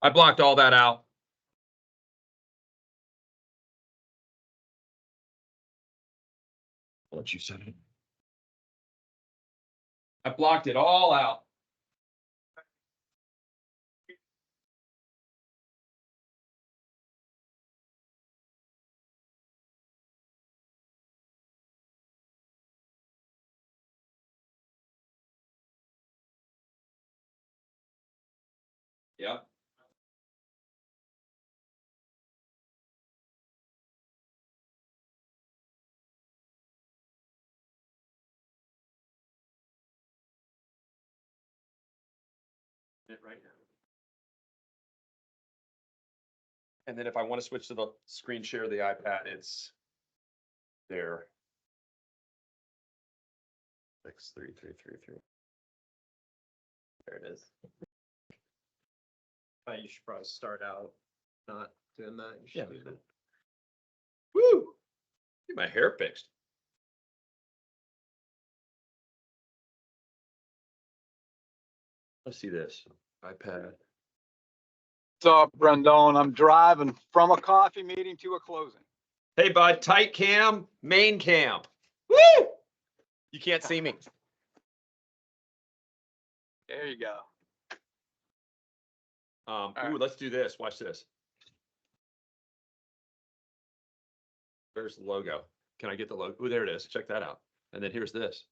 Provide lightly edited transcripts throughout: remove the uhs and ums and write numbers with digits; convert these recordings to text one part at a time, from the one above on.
I blocked all that out. I'll let you set it. I blocked it all out. Yep. Right now. And then if I want to switch to the screen share of the iPad, it's there. 63333. There it is. You should probably start out not doing that. You should do that. Woo! Get my hair fixed. Let's see this iPad. What's up, Brendon? I'm driving from a coffee meeting to a closing. Hey, bud, tight cam, main cam. Woo! You can't see me. There you go. Ooh, let's do this. Watch this. There's the logo. Can I get the logo? Ooh, there it is. Check that out. And then here's this.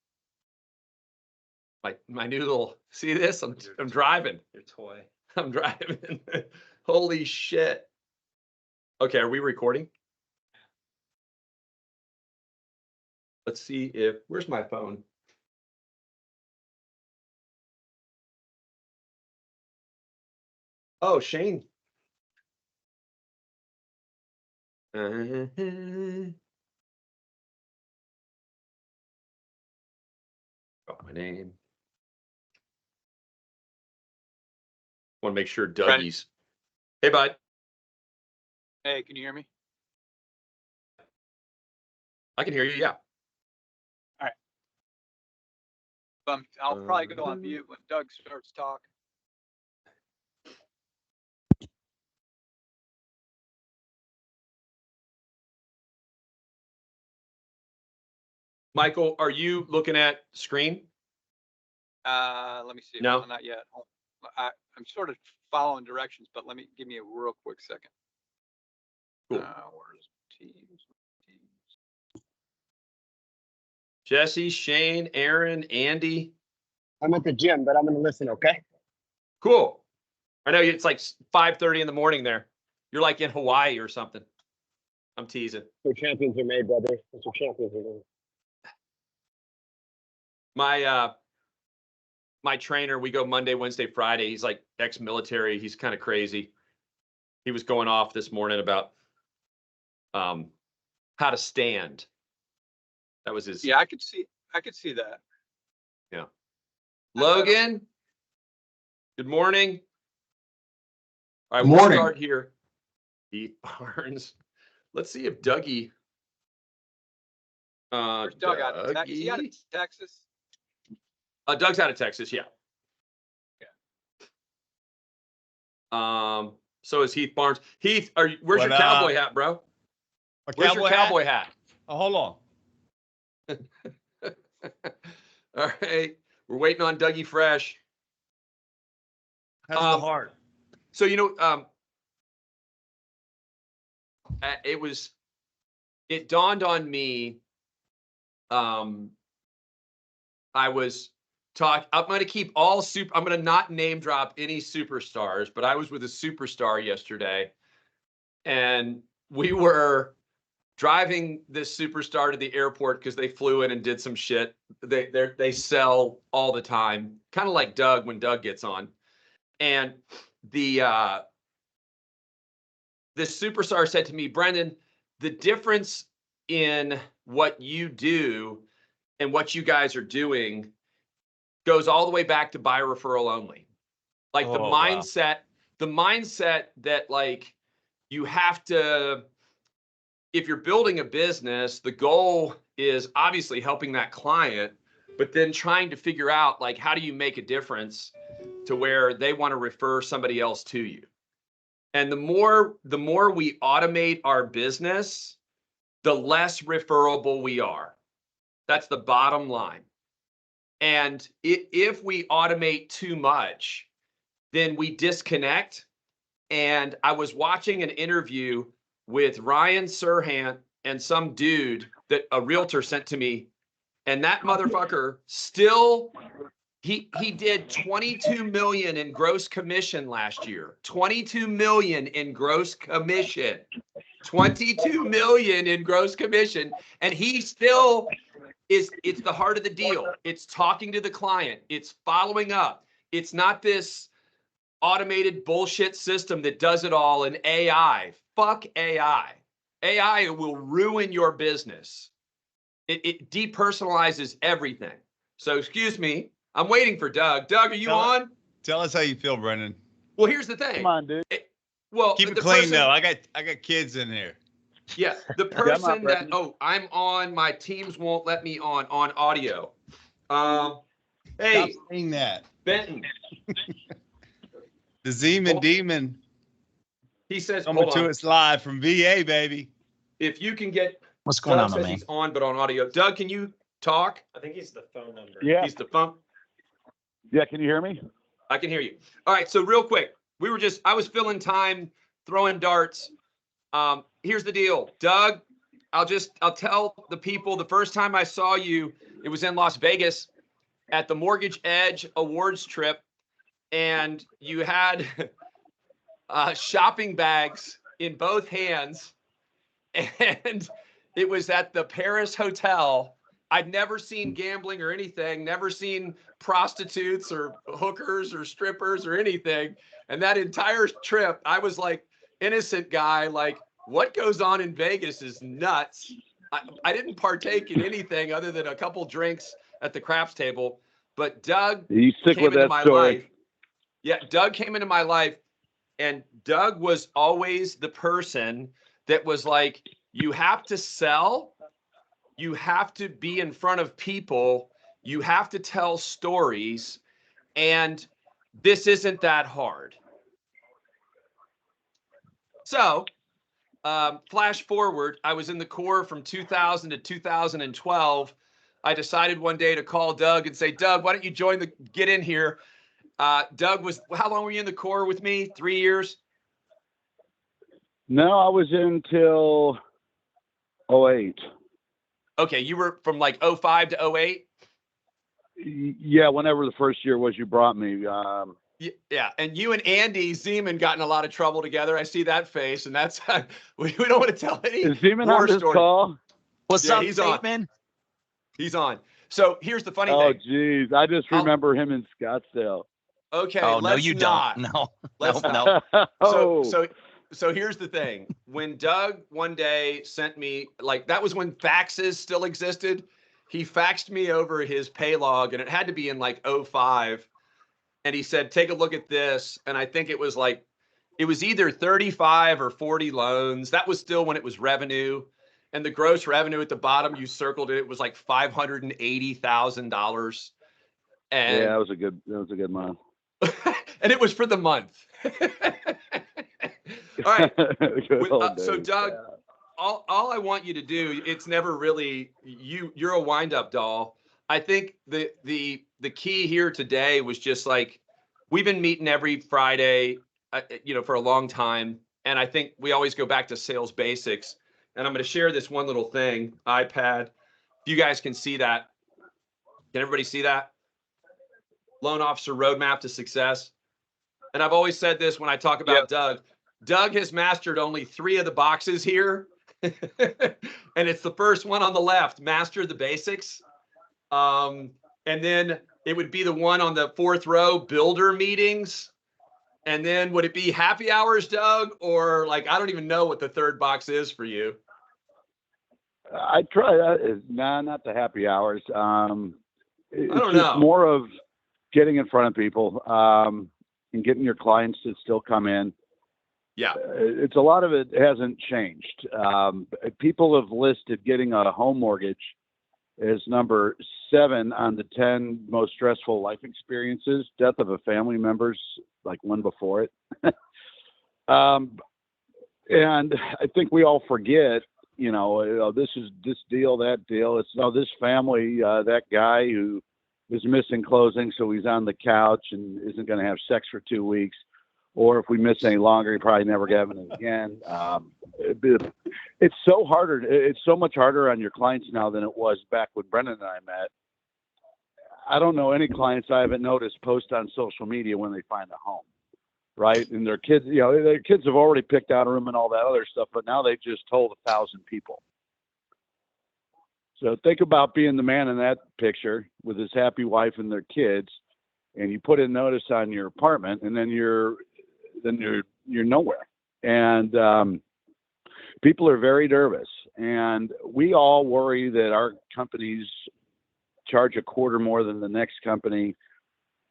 My new little, see this? I'm driving. Your toy. I'm driving. Holy shit. Okay, are we recording? Let's see if, where's my phone? Oh, Shane. Got my name. Want to make sure Dougie's. Hey, bud. Hey, can you hear me? I can hear you. Yeah. I'll probably go on mute when Doug starts talking. Michael, are you looking at screen? Let me see. No, not yet. I'm sort of following directions, but give me a real quick second. Cool. Where's Teams? Jesse, Shane, Aaron, Andy. I'm at the gym, but I'm going to listen, okay? Cool. I know it's like 5:30 in the morning there. You're like in Hawaii or something. I'm teasing. That's where champions are made, brother. That's where champions are made. My trainer, we go Monday, Wednesday, Friday. He's like ex-military. He's kind of crazy. He was going off this morning about how to stand. That was his. Yeah, I could see that. Yeah. Logan, good morning. All right, we'll start here. Heath Barnes. Let's see if Dougie. Where's Doug out of Texas? Is he out of Texas? Doug's out of Texas, yeah. So is Heath Barnes. Heath, where's your cowboy hat, bro? Where's your cowboy hat? Oh, hold on. All right. We're waiting on Dougie Fresh. How's the heart? So, it dawned on me. I'm going to keep I'm going to not name drop any superstars, but I was with a superstar yesterday and we were driving this superstar to the airport because they flew in and did some shit. They sell all the time, kind of like Doug when Doug gets on. And this superstar said to me, Brendan, the difference in what you do and what you guys are doing goes all the way back to buy referral only. Like the mindset that like you have to, if you're building a business, the goal is obviously helping that client, but then trying to figure out like, how do you make a difference to where they want to refer somebody else to you? And the more we automate our business, the less referable we are. That's the bottom line. And if we automate too much, then we disconnect. And I was watching an interview with Ryan Serhant and some dude that a realtor sent to me. And that motherfucker still, he did 22 million in gross commission last year. 22 million in gross commission. 22 million in gross commission. And he still it's the heart of the deal. It's talking to the client. It's following up. It's not this automated bullshit system that does it all in AI. Fuck AI. AI will ruin your business. It depersonalizes everything. So excuse me, I'm waiting for Doug. Doug, are you on? Tell us how you feel, Brendan. Well, here's the thing. Come on, dude. Keep Keep it clean though. I got kids in here. Yeah, the Come on, person that Brendan. I'm on, my Teams won't let me on audio. Hey, Stop saying that. Benton. The Zeman Demon He says, coming hold to on. us live from VA, baby. If you can get What's going Doug on, my says man? he's on, but on audio. Doug, can you talk? I think he's the phone number. Yeah. He's the phone. Yeah. Can you hear me? I can hear you. All right. So real quick, I was filling time, throwing darts. Here's the deal, Doug. I'll tell the people the first time I saw you, it was in Las Vegas at the Mortgage Edge Awards trip, and you had shopping bags in both hands, and it was at the Paris Hotel. I'd never seen gambling or anything, never seen prostitutes or hookers or strippers or anything. And that entire trip, I was like, innocent guy, like, what goes on in Vegas is nuts. I didn't partake in anything other than a couple drinks at the craps table. But Doug You stick came with into that my story. life. Yeah, Doug came into my life, and Doug was always the person that was like, you have to sell, you have to be in front of people, you have to tell stories, and this isn't that hard. So, flash forward, I was in the Corps from 2000 to 2012. I decided one day to call Doug and say, Doug, why don't you get in here? Doug how long were you in the Corps with me? 3 years? No, I was in till 08. Okay, you were from like 05 to 08? Yeah, whenever the first year was you brought me. Yeah, and you and Andy Zeman got in a lot of trouble together. I see that face, and that's we don't want to tell any Is Zeman war on this story. call? What's Yeah, up, he's on. Bateman? He's on. So here's the funny Oh, thing. geez. I just remember him in Scottsdale. Okay, Oh, no, let's you not. don't. No, Let's no, not. no. So here's the thing. When Doug one day sent me, like, that was when faxes still existed. He faxed me over his pay log, and it had to be in like 05. And he said, take a look at this. And I think it was either 35 or 40 loans. That was still when it was revenue. And the gross revenue at the bottom, you circled it, it was like $580,000. And Yeah, that was a good month. and it was for the month. All right. Good old So days. Doug, Yeah. all I want you to do, it's never really you're a wind-up doll. I think the key here today was just like, we've been meeting every Friday, for a long time. And I think we always go back to sales basics. And I'm going to share this one little thing, iPad. If you guys can see that. Can everybody see that? Loan Officer Roadmap to Success. And I've always said this when I talk about Doug. Doug has mastered only 3 of the boxes here. And it's the first one on the left, master the basics. And then it would be the one on the 4th row, builder meetings. And then would it be happy hours, Doug? Or like, I don't even know what the 3rd box is for you. I try that. Nah, not the happy hours. It's I don't just know. more of getting in front of people and getting your clients to still come in. Yeah. It's a lot of it hasn't changed. People have listed getting a home mortgage as number 7 on the 10 most stressful life experiences. Death of a family member's like one before it. And I think we all forget, this is this deal, that deal. It's this family, that guy who is missing closing, so he's on the couch and isn't going to have sex for 2 weeks. Or if we miss any longer, he probably never having it again. It's so harder. It's so much harder on your clients now than it was back when Brendan and I met. I don't know any clients I haven't noticed post on social media when they find a home, right? And their kids, their kids have already picked out a room and all that other stuff, but now they just told 1,000 people. So think about being the man in that picture with his happy wife and their kids, and you put a notice on your apartment, and then you're nowhere. And people are very nervous, and we all worry that our companies charge a quarter more than the next company,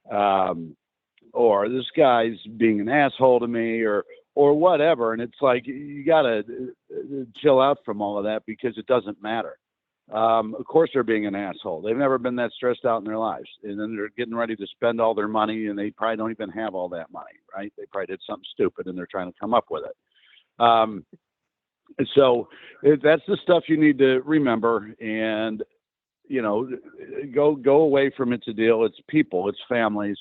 or this guy's being an asshole to me, or whatever. And it's like, you gotta chill out from all of that, because it doesn't matter. Of course they're being an asshole. They've never been that stressed out in their lives, and then they're getting ready to spend all their money, and they probably don't even have all that money, right? They probably did something stupid and they're trying to come up with it. So that's the stuff you need to remember, and go away from it's a deal. It's people, it's families.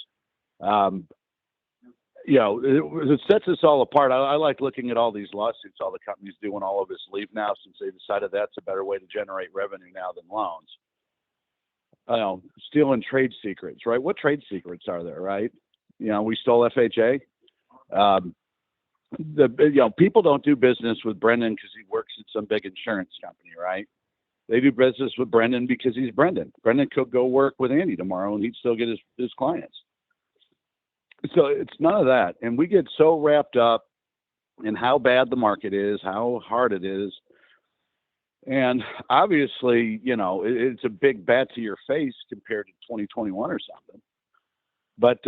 It sets us all apart. I like looking at all these lawsuits all the companies do when all of us leave now, since they decided that's a better way to generate revenue now than loans. Stealing trade secrets, right? What trade secrets are there, right? We stole FHA. People don't do business with Brendan because he works at some big insurance company, right? They do business with Brendan because he's Brendan. Brendan could go work with Andy tomorrow and he'd still get his clients. So it's none of that. And we get so wrapped up in how bad the market is, how hard it is. And obviously, it's a big bat to your face compared to 2021 or something. But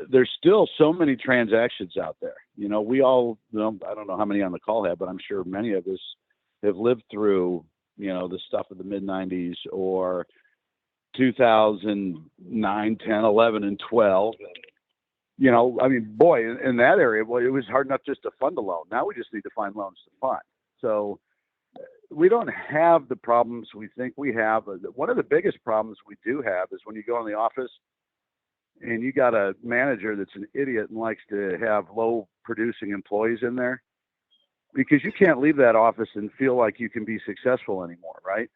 there's still so many transactions out there. We all, I don't know how many on the call have, but I'm sure many of us have lived through, the stuff of the mid-90s or 2009, 10, 11, and 12. Boy, in that area, it was hard enough just to fund a loan. Now we just need to find loans to fund. So we don't have the problems we think we have. One of the biggest problems we do have is when you go in the office and you got a manager that's an idiot and likes to have low producing employees in there, because you can't leave that office and feel like you can be successful anymore, right?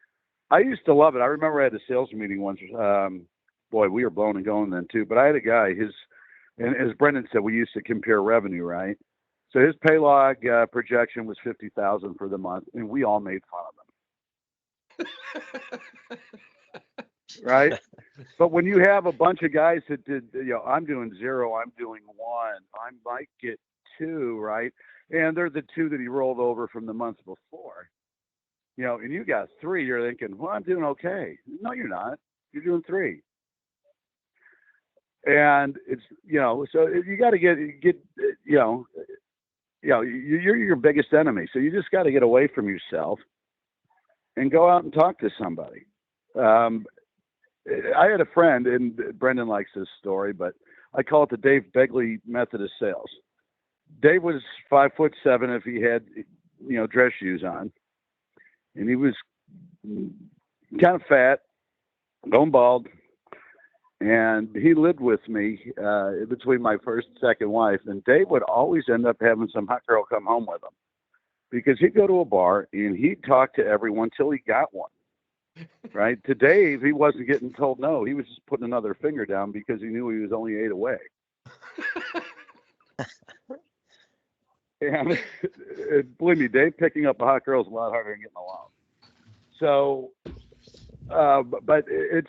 I used to love it. I remember I had a sales meeting once. Boy, we were blown and going then too. But I had a guy, and as Brendan said, we used to compare revenue, right? So his pay log projection was $50,000 for the month, and we all made fun of him. Right? But when you have a bunch of guys that did, I'm doing 0, I'm doing 1, I might get 2, right? And they're the 2 that he rolled over from the month before. And you got 3, you're thinking, well, I'm doing okay. No, you're not. You're doing 3. And it's, so you got to get, you're your biggest enemy. So you just got to get away from yourself and go out and talk to somebody. I had a friend, and Brendan likes this story, but I call it the Dave Begley method of sales. Dave was 5'7" if he had, dress shoes on, and he was kind of fat, going bald. And he lived with me between my first and second wife. And Dave would always end up having some hot girl come home with him, because he'd go to a bar and he'd talk to everyone till he got one. Right? To Dave, he wasn't getting told no. He was just putting another finger down because he knew he was only 8 away. And believe me, Dave picking up a hot girl is a lot harder than getting a loan. So, but it's,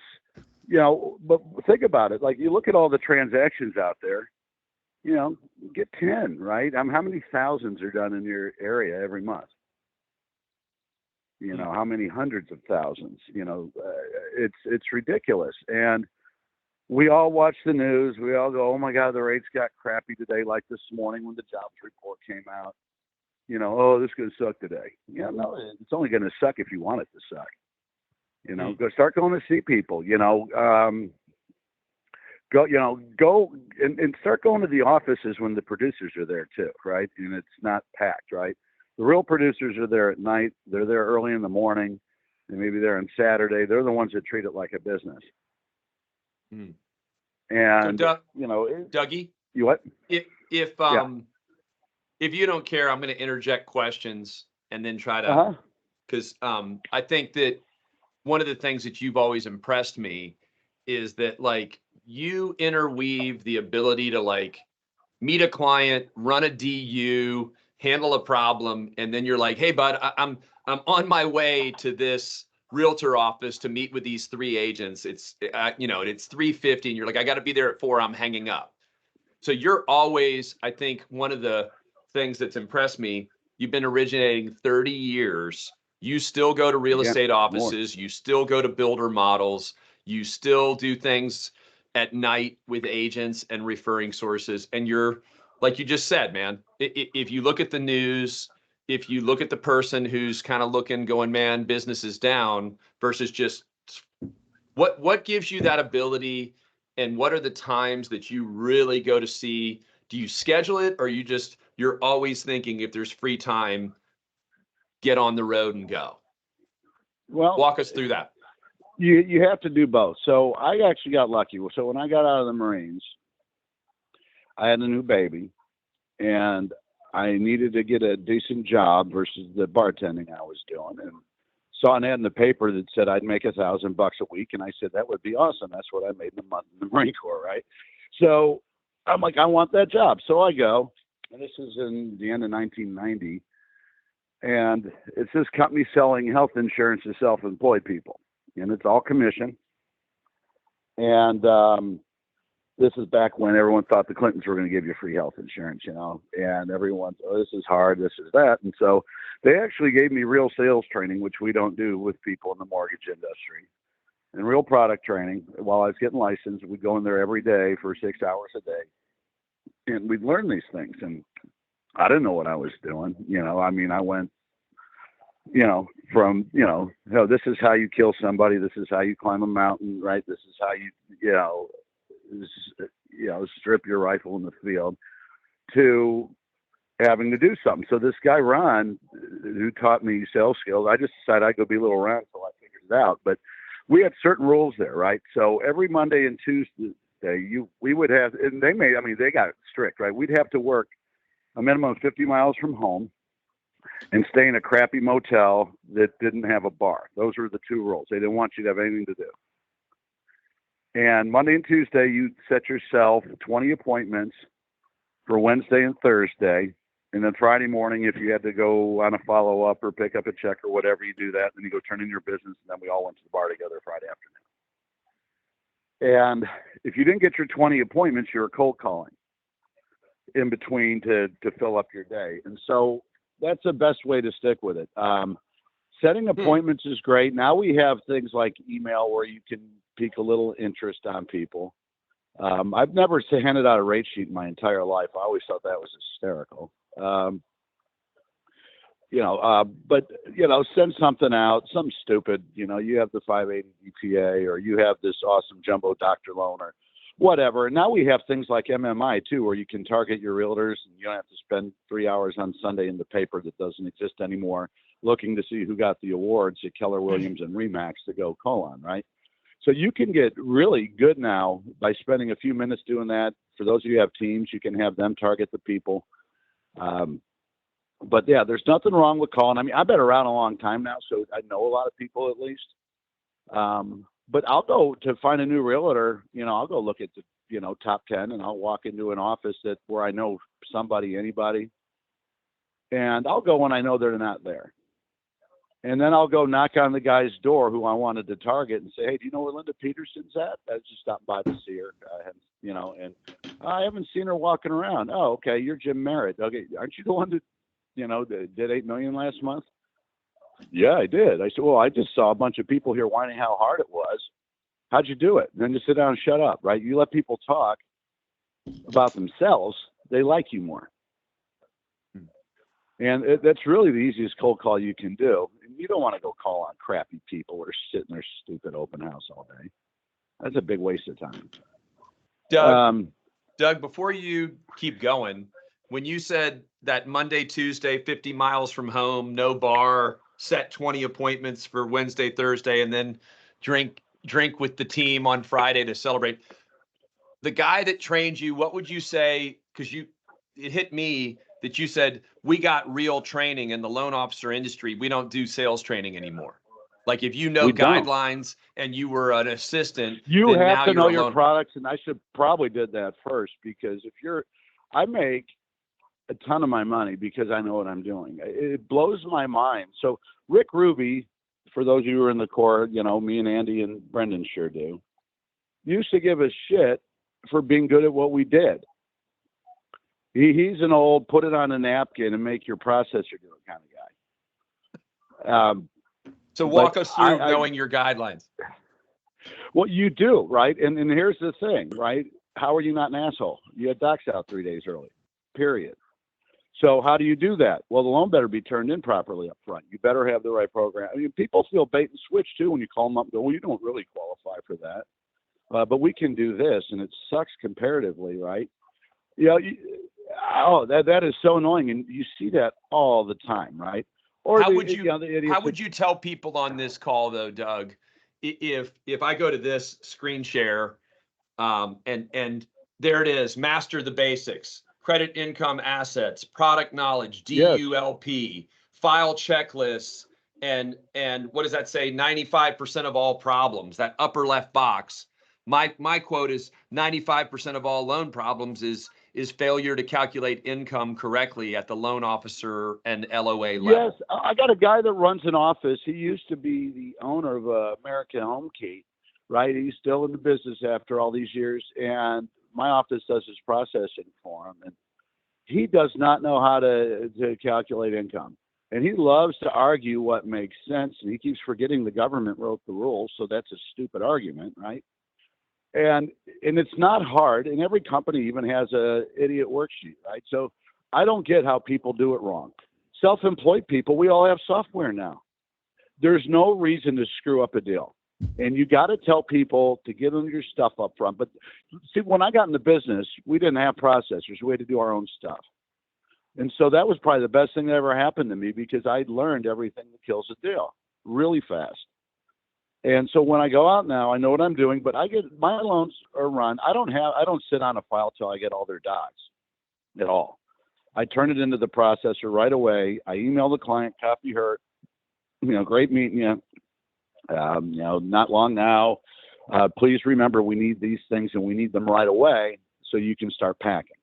but think about it. Like, you look at all the transactions out there, get 10, right? How many thousands are done in your area every month? How many hundreds of thousands? It's ridiculous. And we all watch the news. We all go, oh my God, the rates got crappy today. Like this morning when the jobs report came out, oh, this is going to suck today. No, it's only going to suck if you want it to suck. Go start going to see people. go and start going to the offices when the producers are there too, right? And it's not packed, right? The real producers are there at night. They're there early in the morning, and maybe they're on Saturday. They're the ones that treat it like a business. Hmm. And So, you Dougie, what? if Yeah. if you don't care, I'm going to interject questions and then try to, Uh-huh. because I think that one of the things that you've always impressed me is that like you interweave the ability to like meet a client, run a DU, handle a problem, and then you're like, hey bud, I'm on my way to this realtor office to meet with these three agents. It's it's 3:50 and you're like, I got to be there at 4, I'm hanging up. So you're always, I think one of the things that's impressed me, you've been originating 30 years. You still go to real Yeah, estate more. offices, you still go to builder models, you still do things at night with agents and referring sources. And you're, like you just said, man, if you look at the news, if you look at the person who's kind of looking, going, man, business is down versus just what gives you that ability, and what are the times that you really go to see? Do you schedule it, or you're always thinking if there's free time, get on the road and go? Well, Walk us through that. you have to do both. So I actually got lucky. So when I got out of the Marines, I had a new baby, and I needed to get a decent job versus the bartending I was doing. And saw an ad in the paper that said I'd make $1,000 a week, and I said that would be awesome. That's what I made in a month in the Marine Corps, right? So I'm like, I want that job. So I go, and this is in the end of 1990, and it's this company selling health insurance to self-employed people, and it's all commission. And this is back when everyone thought the Clintons were going to give you free health insurance, and everyone's, oh, this is hard, this is that. And so they actually gave me real sales training, which we don't do with people in the mortgage industry, and real product training. While I was getting licensed, we'd go in there every day for 6 hours a day, and we'd learn these things. And I didn't know what I was doing. I went, from, this is how you kill somebody. This is how you climb a mountain, right? This is how strip your rifle in the field, to having to do something. So this guy, Ron, who taught me sales skills, I just decided I'd go be a little Ron until I figured it out. But we had certain rules there, right? So every Monday and Tuesday, we would have, and they got strict, right? We'd have to work a minimum of 50 miles from home and stay in a crappy motel that didn't have a bar. Those were the two rules. They didn't want you to have anything to do. And Monday and Tuesday, you set yourself 20 appointments for Wednesday and Thursday. And then Friday morning, if you had to go on a follow-up or pick up a check or whatever, you do that. Then you go turn in your business, and then we all went to the bar together Friday afternoon. And if you didn't get your 20 appointments, you were cold calling in between to fill up your day. And so that's the best way to stick with it. Setting appointments is great. Now we have things like email where you can pique a little interest on people. I've never handed out a rate sheet in my entire life. I always thought that was hysterical. But send something out, something stupid. You have the 580 DPA, or you have this awesome jumbo doctor loan, or whatever. And now we have things like MMI too, where you can target your realtors, and you don't have to spend 3 hours on Sunday in the paper that doesn't exist anymore, looking to see who got the awards at Keller Williams and Remax to go call on, right? So you can get really good now by spending a few minutes doing that. For those of you who have teams, you can have them target the people. But yeah, there's nothing wrong with calling. I mean, I've been around a long time now, so I know a lot of people at least. But I'll go to find a new realtor, I'll go look at the, top 10, and I'll walk into an office where I know anybody. And I'll go when I know they're not there. And then I'll go knock on the guy's door who I wanted to target and say, hey, do you know where Linda Peterson's at? I was just stopping by to see her, and I haven't seen her walking around. Oh, okay. You're Jim Merritt. Okay. Aren't you the one that, did $8 million last month? Yeah, I did. I said, well, I just saw a bunch of people here whining how hard it was. How'd you do it? And then just sit down and shut up, right? You let people talk about themselves, they like you more. And that's really the easiest cold call you can do. And you don't want to go call on crappy people or sit in their stupid open house all day. That's a big waste of time. Doug, before you keep going, when you said that Monday, Tuesday, 50 miles from home, no bar, set 20 appointments for Wednesday, Thursday, and then drink with the team on Friday to celebrate. The guy that trained you, what would you say? Because it hit me that you said we got real training in the loan officer industry. We don't do sales training anymore. Like if you know We don't. guidelines and you were an assistant, You then have now to know you're a your loan. products, and I should probably did that first, because I make a ton of my money because I know what I'm doing. It blows my mind. So Rick Ruby, for those of you who are in the core, me and Andy and Brendan sure do, used to give us shit for being good at what we did. He's an old put it on a napkin and make your processor do it kind of guy. So walk us through I knowing your guidelines. Well, you do, right? And here's the thing, right? How are you not an asshole? You had docs out 3 days early, period. So how do you do that? Well, the loan better be turned in properly up front. You better have the right program. I mean, people feel bait and switch too when you call them up and go, well, you don't really qualify for that. But we can do this, and it sucks comparatively, right? That is so annoying, and you see that all the time, right? Or how would you tell people on this call though, Doug, if I go to this screen share, and there it is, master the basics, credit, income, assets, product knowledge, DULP, file checklists, and what does that say? 95% of all problems, that upper left box. My quote is 95% of all loan problems is failure to calculate income correctly at the loan officer and LOA level. Yes, I got a guy that runs an office. He used to be the owner of American Home Key, right? He's still in the business after all these years, and my office does his processing for him, and he does not know how to calculate income. And he loves to argue what makes sense, and he keeps forgetting the government wrote the rules, so that's a stupid argument, right? And it's not hard, and every company even has a idiot worksheet, right? So I don't get how people do it wrong. Self-employed people, we all have software now. There's no reason to screw up a deal. And you got to tell people to give them your stuff up front. But see, when I got in the business, we didn't have processors. We had to do our own stuff. And so that was probably the best thing that ever happened to me, because I learned everything that kills a deal really fast. And so when I go out now, I know what I'm doing, but my loans are run. I don't sit on a file till I get all their docs at all. I turn it into the processor right away. I email the client, copy her, great meeting you. Not long now. Please remember, we need these things and we need them right away so you can start packing,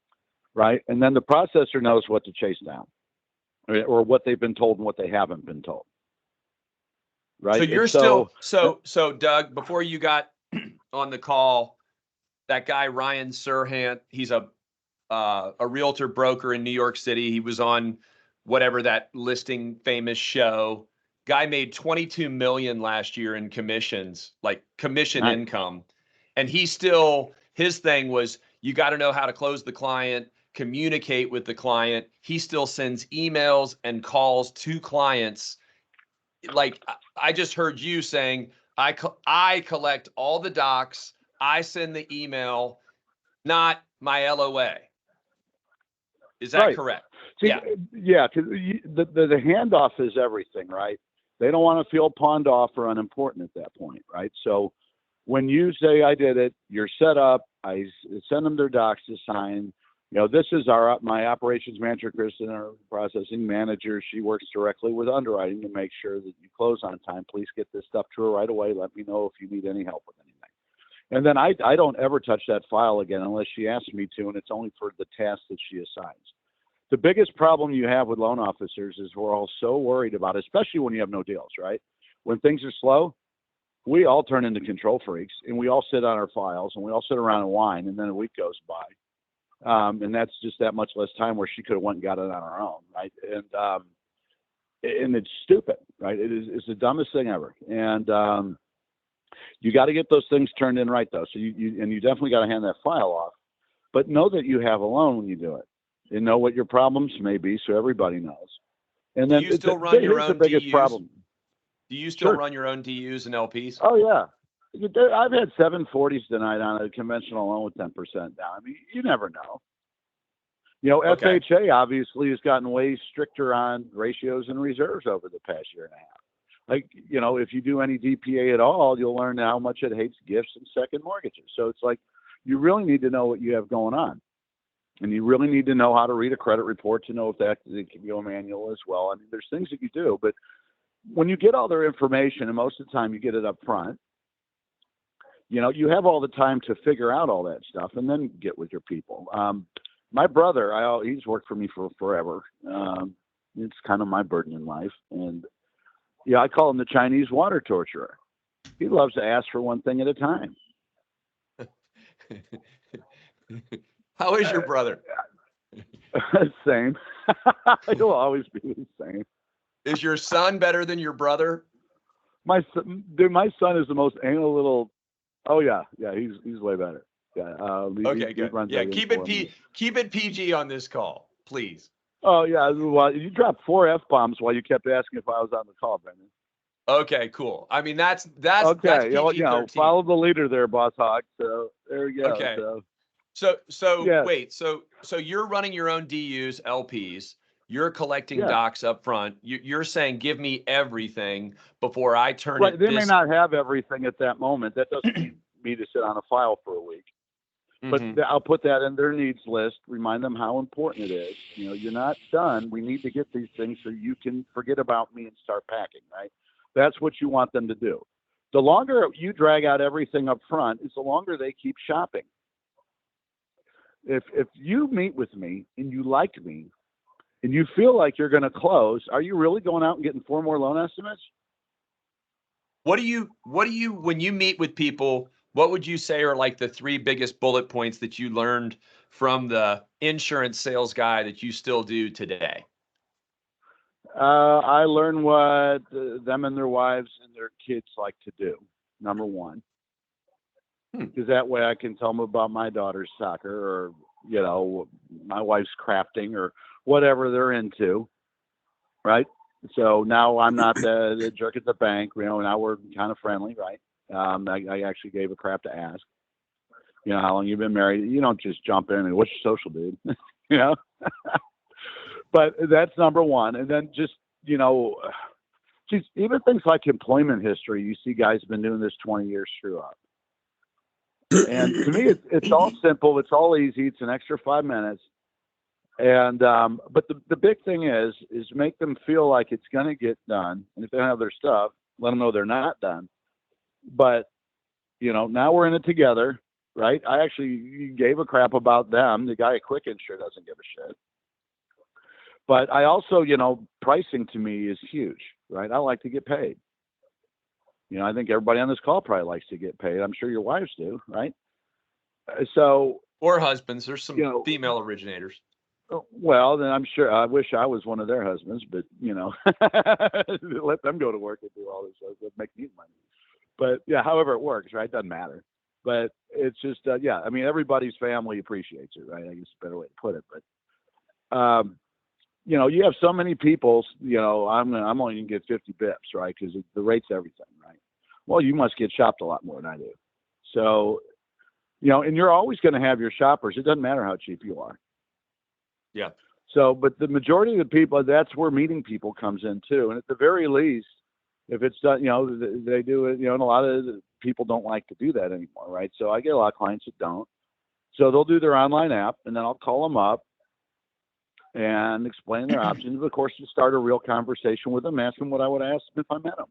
right? And then the processor knows what to chase down, or what they've been told and what they haven't been told. Right. So you're so Doug, before you got on the call, that guy, Ryan Serhant, he's a realtor broker in New York City. He was on whatever that listing famous show. Guy made 22 million last year in commissions, like commission income. And his thing was, you got to know how to close the client, communicate with the client. He still sends emails and calls to clients. Like I just heard you saying, I collect all the docs, I send the email, not my LOA. Is that correct? See, yeah. Yeah, because the handoff is everything, right? They don't want to feel pawned off or unimportant at that point, right? So when you say I did it, you're set up. I send them their docs to sign. This is my operations manager, Kristen, our processing manager. She works directly with underwriting to make sure that you close on time. Please get this stuff to her right away. Let me know if you need any help with anything. And then I don't ever touch that file again unless she asks me to, and it's only for the task that she assigns. The biggest problem you have with loan officers is we're all so worried about, especially when you have no deals, right? When things are slow, we all turn into control freaks, and we all sit on our files, and we all sit around and whine, and then a week goes by. And that's just that much less time where she could have went and got it on her own, right? And it's stupid, right? It's the dumbest thing ever. And you got to get those things turned in right, though. So you definitely got to hand that file off. But know that you have a loan when you do it, and know what your problems may be, so everybody knows. And then do you still run your own the biggest DUs? problem. Do you still run your own DUs and LPs? Oh yeah. I've had 740s tonight on a conventional loan with 10% down. I mean, you never know. You know, Okay. FHA obviously has gotten way stricter on ratios and reserves over the past year and a half. Like, you know, if you do any DPA at all, you'll learn how much it hates gifts and second mortgages. So it's like, you really need to know what you have going on. And you really need to know how to read a credit report to know if that it can go manual as well. I mean, there's things that you do, but when you get all their information, and most of the time you get it up front, you know, you have all the time to figure out all that stuff and then get with your people. My brother, he's worked for me for forever. It's kind of my burden in life. And yeah, I call him the Chinese water torturer. He loves to ask for one thing at a time. How is your brother? Same. He'll always be the same. Is your son better than your brother? My son is the most anal little. Oh yeah, he's way better. Yeah. Okay, he good. runs Yeah, everything for me. keep it PG on this call, please. Oh yeah. Well, you dropped 4 F-bombs while you kept asking if I was on the call, Brendan. Okay, cool. I mean, that's Okay. You PG-13. know, follow the leader there, Boss Hog. So there we go. Okay. So So Yeah. wait, so you're running your own DUs, LPs. You're collecting Yeah. docs up front. You're saying, give me everything before I turn right, it. they may not have everything at that moment. That doesn't mean me to sit on a file for a week. But Mhm. I'll put that in their needs list, remind them how important it is. You know, you're not done. We need to get these things so you can forget about me and start packing, right? That's what you want them to do. The longer you drag out everything up front is the longer they keep shopping. If you meet with me and you like me and you feel like you're going to close, are you really going out and getting 4 more loan estimates? What do you, when you meet with people, what would you say are like the 3 biggest bullet points that you learned from the insurance sales guy that you still do today? I learn what them and their wives and their kids like to do, number one. Because that way I can tell them about my daughter's soccer or, you know, my wife's crafting or whatever they're into, right? So now I'm not the jerk at the bank, you know, now we're kind of friendly, right? I actually gave a crap to ask, you know, how long you've been married. You don't just jump in and what's your social, dude? You know? But that's number one. And then just, you know, geez, even things like employment history, you see guys have been doing this 20 years screw up. And to me, it's all simple. It's all easy. It's an extra 5 minutes. And, but the big thing is make them feel like it's going to get done. And if they don't have their stuff, let them know they're not done. But, you know, now we're in it together, right? I actually gave a crap about them. The guy at Quick Insure doesn't give a shit. But I also, you know, pricing to me is huge, right? I like to get paid. You know, I think everybody on this call probably likes to get paid. I'm sure your wives do, right? So, Or husbands. There's some you know, female originators. well, then I'm sure I wish I was one of their husbands, but you know, let them go to work and do all this stuff that make me money. But yeah, however it works, right? Doesn't matter. But it's just, yeah, I mean, everybody's family appreciates it, right? I guess a better way to put it. But, you know, you have so many people, you know, I'm only going to get 50 bips, right? Because the rate's everything, right? Well, you must get shopped a lot more than I do. So, you know, and you're always going to have your shoppers. It doesn't matter how cheap you are. Yeah. So, but the majority of the people, that's where meeting people comes in too. And at the very least, if it's done, you know, they do it, you know, and a lot of people don't like to do that anymore, right? So I get a lot of clients that don't. So they'll do their online app and then I'll call them up and explain their options. Of course, to start a real conversation with them, ask them what I would ask them if I met them.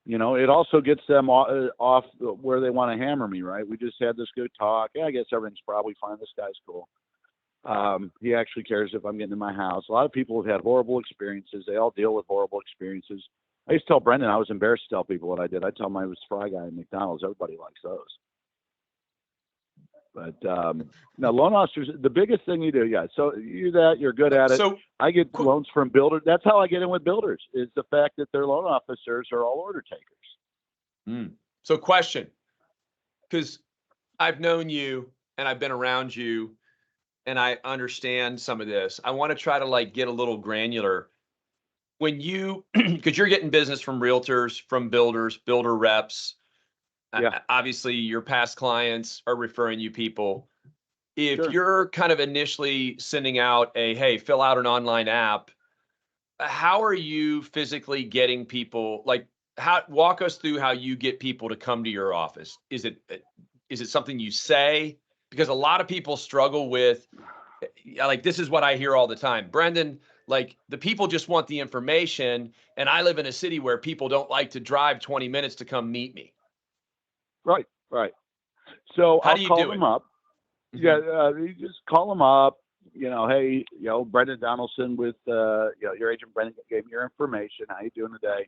You know, it also gets them off where they want to hammer me, right? We just had this good talk. Yeah, I guess everything's probably fine. This guy's cool. He actually cares if I'm getting in my house. A lot of people have had horrible experiences. They all deal with horrible experiences. I used to tell Brendan I was embarrassed to tell people what I did. I tell them I was fry guy at McDonald's. Everybody likes those. But now loan officers, the biggest thing you do, yeah. So you're good at it. So I get loans from builders. That's how I get in with builders. Is the fact that their loan officers are all order takers. So question, because I've known you and I've been around you and I understand some of this. I want to try to like get a little granular. when you, because you're getting business from realtors, from builders, builder reps, Yeah. obviously your past clients are referring you people. If Sure. you're kind of initially sending out a, hey, fill out an online app, how are you physically getting people, like, walk us through how you get people to come to your office? Is it something you say? Because a lot of people struggle with, like, this is what I hear all the time. Brendan, like, the people just want the information, and I live in a city where people don't like to drive 20 minutes to come meet me. Right. So How I'll do you call do them it? up. Yeah, you just call them up. Hey, Brendan Donaldson with your agent Brendan gave me your information. How you doing today?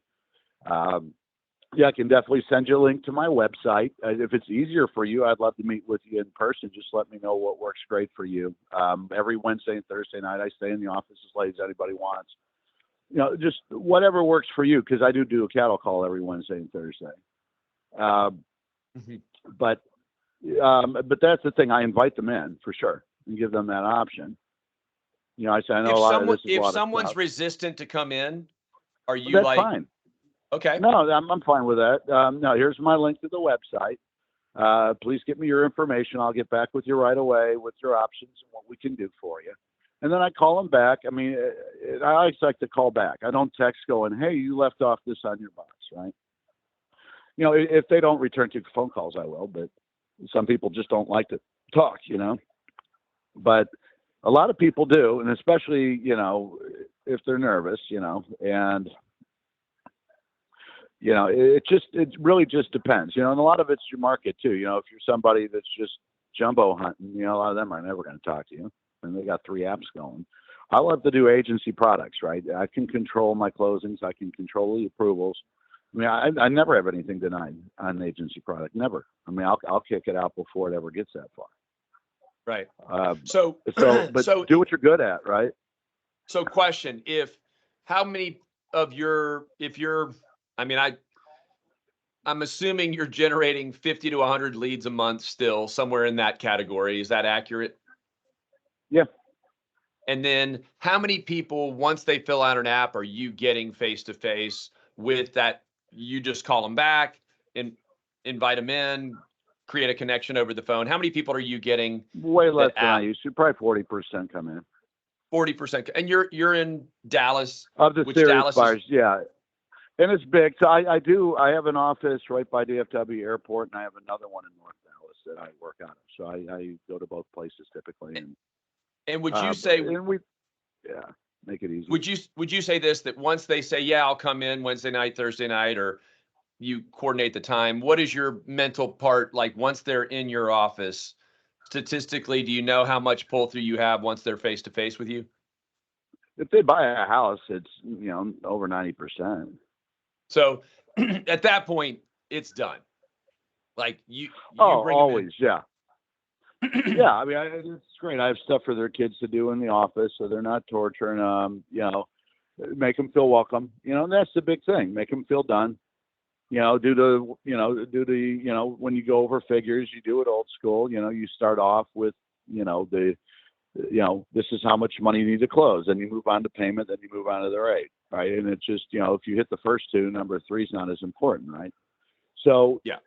Yeah, I can definitely send you a link to my website. If it's easier for you, I'd love to meet with you in person. Just let me know what works great for you. Every Wednesday and Thursday night, I stay in the office as late as anybody wants. Just whatever works for you, because I do a cattle call every Wednesday and Thursday. But that's the thing. I invite them in for sure and give them that option. I say, I know a lot of this is a If lot of someone's stuff. resistant to come in, are you That's like, fine. okay, No, I'm fine with that. No, here's my link to the website. Please get me your information. I'll get back with you right away with your options and what we can do for you. And then I call them back. I mean, I always like to call back. I don't text going, hey, you left off this on your box, right? If they don't return to phone calls, I will, but some people just don't like to talk, but a lot of people do. And especially, if they're nervous, and, it really just depends, and a lot of it's your market too. If you're somebody that's just jumbo hunting, a lot of them are never going to talk to you, and they got 3 apps going. I love to do agency products, right? I can control my closings. I can control the approvals. I mean, I never have anything denied on an agency product. Never. I mean, I'll kick it out before it ever gets that far. right. But So do what you're good at, right? So question, how many of I'm assuming you're generating 50 to 100 leads a month still, somewhere in that category. Is that accurate? Yeah. And then how many people, once they fill out an app, are you getting face-to-face with that? You just call them back and invite them in, create a connection over the phone. How many people are you getting? Way less than I app? used to. Probably 40% come in. 40%. And you're in Dallas, Of the which serious Dallas buyers, is, yeah. And it's big. So I have an office right by DFW Airport, and I have another one in North Dallas that I work out of. So I go to both places typically. and would you say, make it easy. would you say this, that once they say, yeah, I'll come in Wednesday night, Thursday night, or you coordinate the time, what is your mental part like once they're in your office? Statistically, do you know how much pull through you have once they're face to face with you? If they buy a house, it's over 90%. So at that point, it's done. Like you Oh, bring them in. always, yeah. Yeah, I mean, it's great. I have stuff for their kids to do in the office, so they're not torturing them. Make them feel welcome. And that's the big thing. Make them feel done. When you go over figures, you do it old school. You start off with, this is how much money you need to close, and you move on to payment, then you move on to the rate, right? And it's just, if you hit the first 2, number 3 is not as important, right? So Yeah,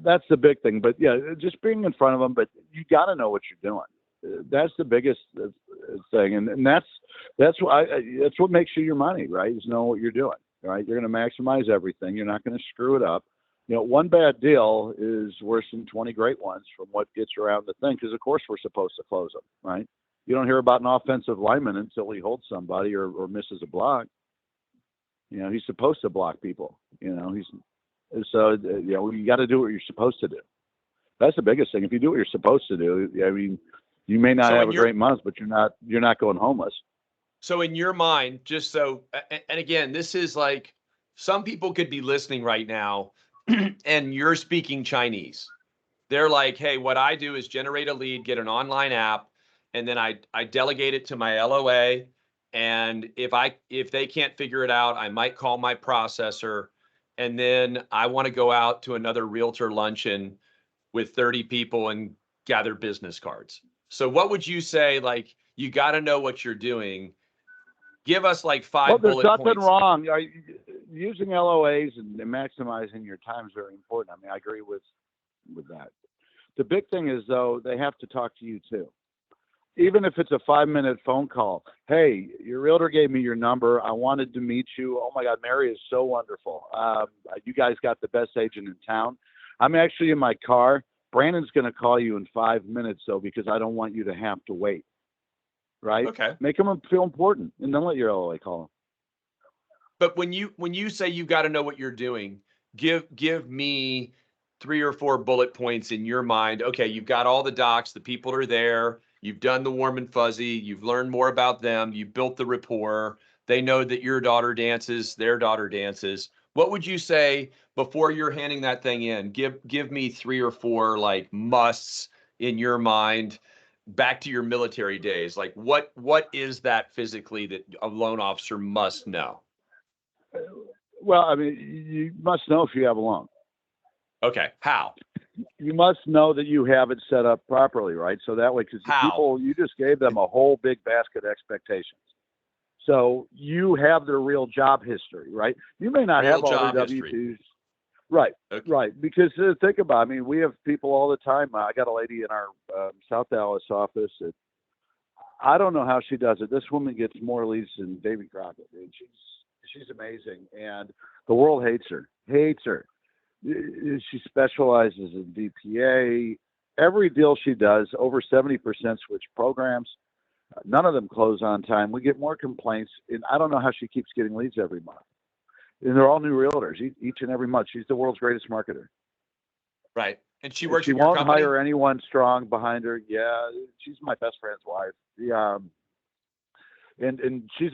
that's the big thing. But yeah, just being in front of them, but you got to know what you're doing. That's the biggest thing, and that's what makes you your money, right? Is know what you're doing, right? You're going to maximize everything. You're not going to screw it up. One bad deal is worse than 20 great ones from what gets around the thing. Because of course we're supposed to close them, right? You don't hear about an offensive lineman until he holds somebody or misses a block. He's supposed to block people. You got to do what you're supposed to do. That's the biggest thing. If you do what you're supposed to do, I mean, you may not have a great month, but you're not going homeless. So in your mind, just so, and again, this is like, some people could be listening right now and you're speaking Chinese. They're like, hey, what I do is generate a lead, get an online app, and then I delegate it to my LOA. And if they can't figure it out, I might call my processor. And then I want to go out to another realtor luncheon with 30 people and gather business cards. So what would you say? Like, you got to know what you're doing. Give us like Well, five there's bullet nothing points. wrong. Using LOAs and maximizing your time is very important. I mean, I agree with that. The big thing is, though, they have to talk to you too. Even if it's a 5-minute phone call. Hey, your realtor gave me your number. I wanted to meet you. Oh my God, Mary is so wonderful. You guys got the best agent in town. I'm actually in my car. Brandon's going to call you in 5 minutes, though, because I don't want you to have to wait. Right? Okay. Make them feel important, and then let your LOA call them. But when you say you got to know what you're doing, give me 3 or 4 bullet points in your mind. Okay, you've got all the docs, the people are there, you've done the warm and fuzzy, you've learned more about them, you built the rapport, they know that your daughter dances, their daughter dances. What would you say before you're handing that thing in? Give me 3 or 4 like musts in your mind back to your military days. Like what is that physically that a loan officer must know? Well, I mean, you must know if you have a loan. Okay, how? You must know that you have it set up properly, right? So that way, because the How? people, you just gave them a whole big basket of expectations. So you have their real job history, right? You may not Real have all their job history. W-2s. Right, Okay. right. Because think about it. I mean, we have people all the time. I got a lady in our South Dallas office that I don't know how she does it. This woman gets more leads than David Crockett, dude. She's amazing, and the world hates her. She specializes in DPA. Every deal she does, over 70% switch programs. None of them close on time. We get more complaints, and I don't know how she keeps getting leads every month. And they're all new realtors each and every month. She's the world's greatest marketer. Right. And she works She at your won't company? hire anyone strong behind her. Yeah, she's my best friend's wife. Yeah, and she's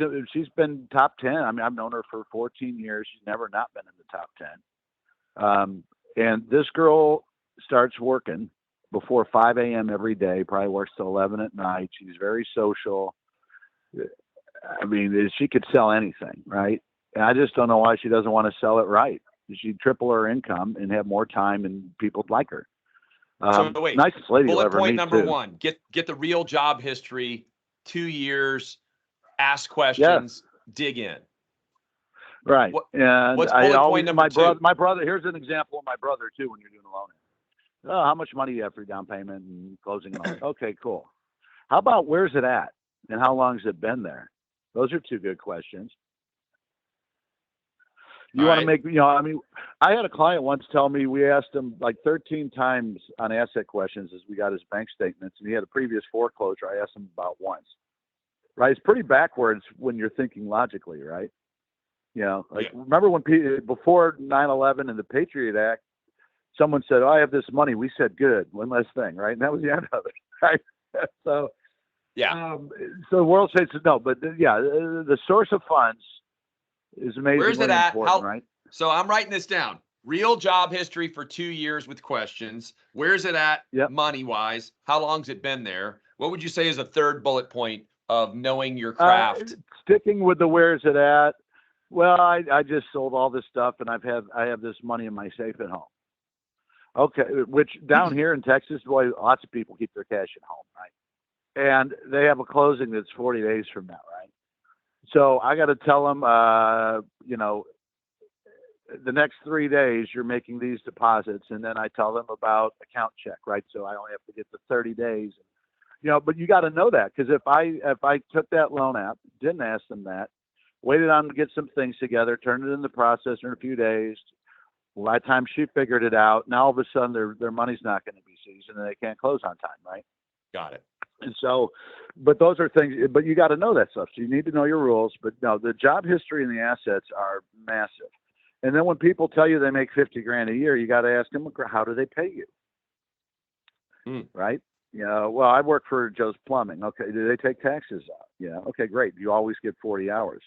been top 10. I mean, I've known her for 14 years. She's never not been in the top 10. And this girl starts working before 5 a.m. every day. Probably works till 11 at night. She's very social. I mean, she could sell anything, right? And I just don't know why she doesn't want to sell it right. She'd triple her income and have more time, and people'd like her. So wait, nicest lady you'll bullet ever point meet, number too. 1, get the real job history, 2 years, ask Yeah. questions, dig in. Right. And What's I bullet point always, number 2? my brother, here's an example of my brother too, when you're doing a loan. Oh, how much money do you have for your down payment and closing and all? Okay, cool. How about where's it at and how long has it been there? Those are 2 good questions. You All want to right. make, I mean, I had a client once tell me we asked him like 13 times on asset questions as we got his bank statements, and he had a previous foreclosure I asked him about once. Right? It's pretty backwards when you're thinking logically, right? Remember when before 9/11 and the Patriot Act, someone said, "Oh, I have this money." We said, "Good, one less thing," right? And that was the end of it, right? So, Yeah. so the world says no, but the source of funds is amazingly Where's it at? important, right? So I'm writing this down. Real job history for 2 years with questions. Where's it at money wise? How long's it been there? What would you say is a third bullet point of knowing your craft? Sticking with the where's it at? Well, I just sold all this stuff, and I have this money in my safe at home. Okay, which down here in Texas, boy, lots of people keep their cash at home, right? And they have a closing that's 40 days from now, right? So I got to tell them, the next 3 days you're making these deposits, and then I tell them about account check, right? So I only have to get the 30 days, but you got to know that, because if I took that loan app, didn't ask them that, waited on to get some things together, turned it in the processor in a few days. By the time she figured it out, now all of a sudden their money's not going to be seasoned and they can't close on time, right? Got it. And so, but those are things, but you got to know that stuff. So you need to know your rules. But no, the job history and the assets are massive. And then when people tell you they make 50 grand a year, you got to ask them, how do they pay you? Right? Well, I work for Joe's Plumbing. Okay. Do they take taxes out? Yeah. Okay, great. You always get 40 hours.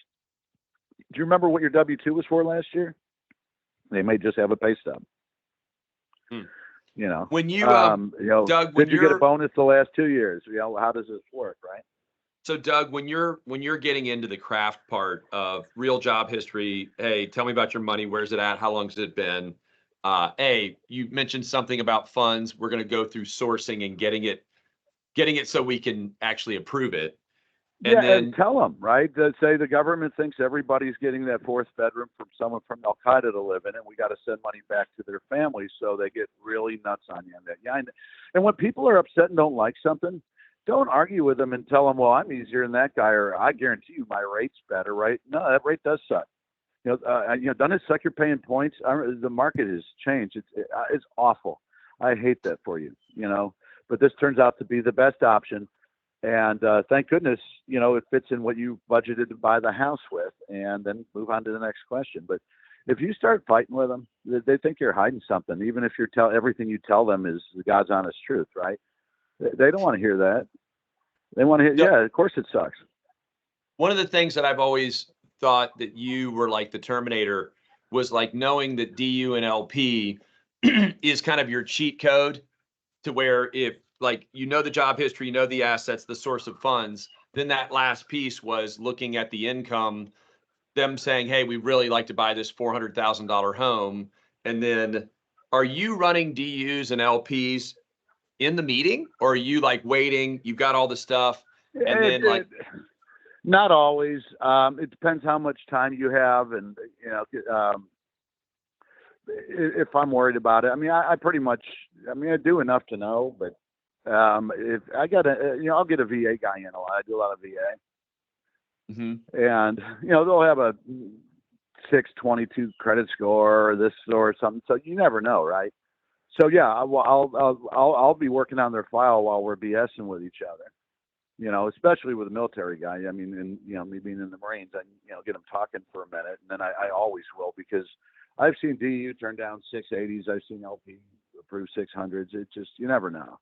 Do you remember what your W-2 was for last year? They may just have a pay stub. When you, Doug, did you get a bonus the last 2 years? How does this work, right? So Doug, when you're getting into the craft part of real job history, hey, tell me about your money. Where's it at? How long has it been? You mentioned something about funds. We're going to go through sourcing and getting it so we can actually approve it. And yeah, then, and tell them, right? Say the government thinks everybody's getting that fourth bedroom from someone from Al Qaeda to live in it. We got to send money back to their families, so they get really nuts on you on that. Yeah, and when people are upset and don't like something, don't argue with them and tell them, "Well, I'm easier than that guy," or "I guarantee you my rate's better." Right? No, that rate does suck. Doesn't it suck? You're paying points. The market has changed. It's awful. I hate that for you. But this turns out to be the best option. And thank goodness, it fits in what you budgeted to buy the house with, and then move on to the next question. But if you start fighting with them, they think you're hiding something, even if everything you tell them is the God's honest truth, right? They don't want to hear that. They want to hear, yeah, of course it sucks. one of the things that I've always thought that you were like the Terminator was like knowing that DU and LP is kind of your cheat code to where if like, the job history, the assets, the source of funds, then that last piece was looking at the income, them saying, hey, we really like to buy this $400,000 home. And then are you running DUs and LPs in the meeting, or are you like waiting, you've got all the stuff and then like, not always. It depends how much time you have, and if I'm worried about it. I mean, I pretty much. I mean, I do enough to know, but if I got I'll get a VA guy in a lot. I do a lot of VA, and they'll have a 622 credit score or this or something. So you never know, right? So yeah, I'll be working on their file while we're BSing with each other. Especially with a military guy. I mean, and me being in the Marines, I get them talking for a minute, and then I always will, because I've seen DU turn down 680s. I've seen LP approve 600s. It just, you never know.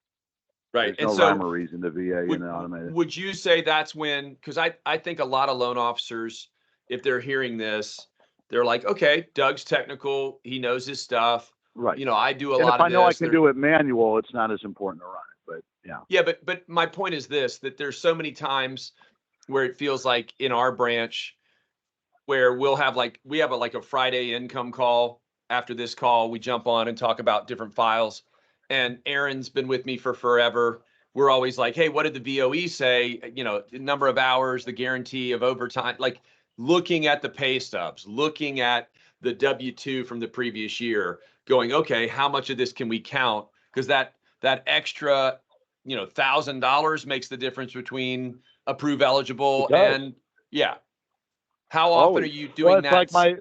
right. There's And no so rhyme or reason to VA and automated. would you say that's when, because I think a lot of loan officers, if they're hearing this, they're like, okay, Doug's technical. He knows his stuff. Right. I do a And lot if of I know I this. can do it manual, it's not as important to run it. But yeah. Yeah, but my point is this, that there's so many times where it feels like in our branch where we have a Friday income call. After this call, we jump on and talk about different files. And Aaron's been with me for forever. We're always like, hey, what did the VOE say? The number of hours, the guarantee of overtime, like looking at the pay stubs, looking at the W-2 from the previous year, going, okay, how much of this can we count? Because that extra, $1,000 makes the difference between approve eligible and yeah. How often are you doing it's that? like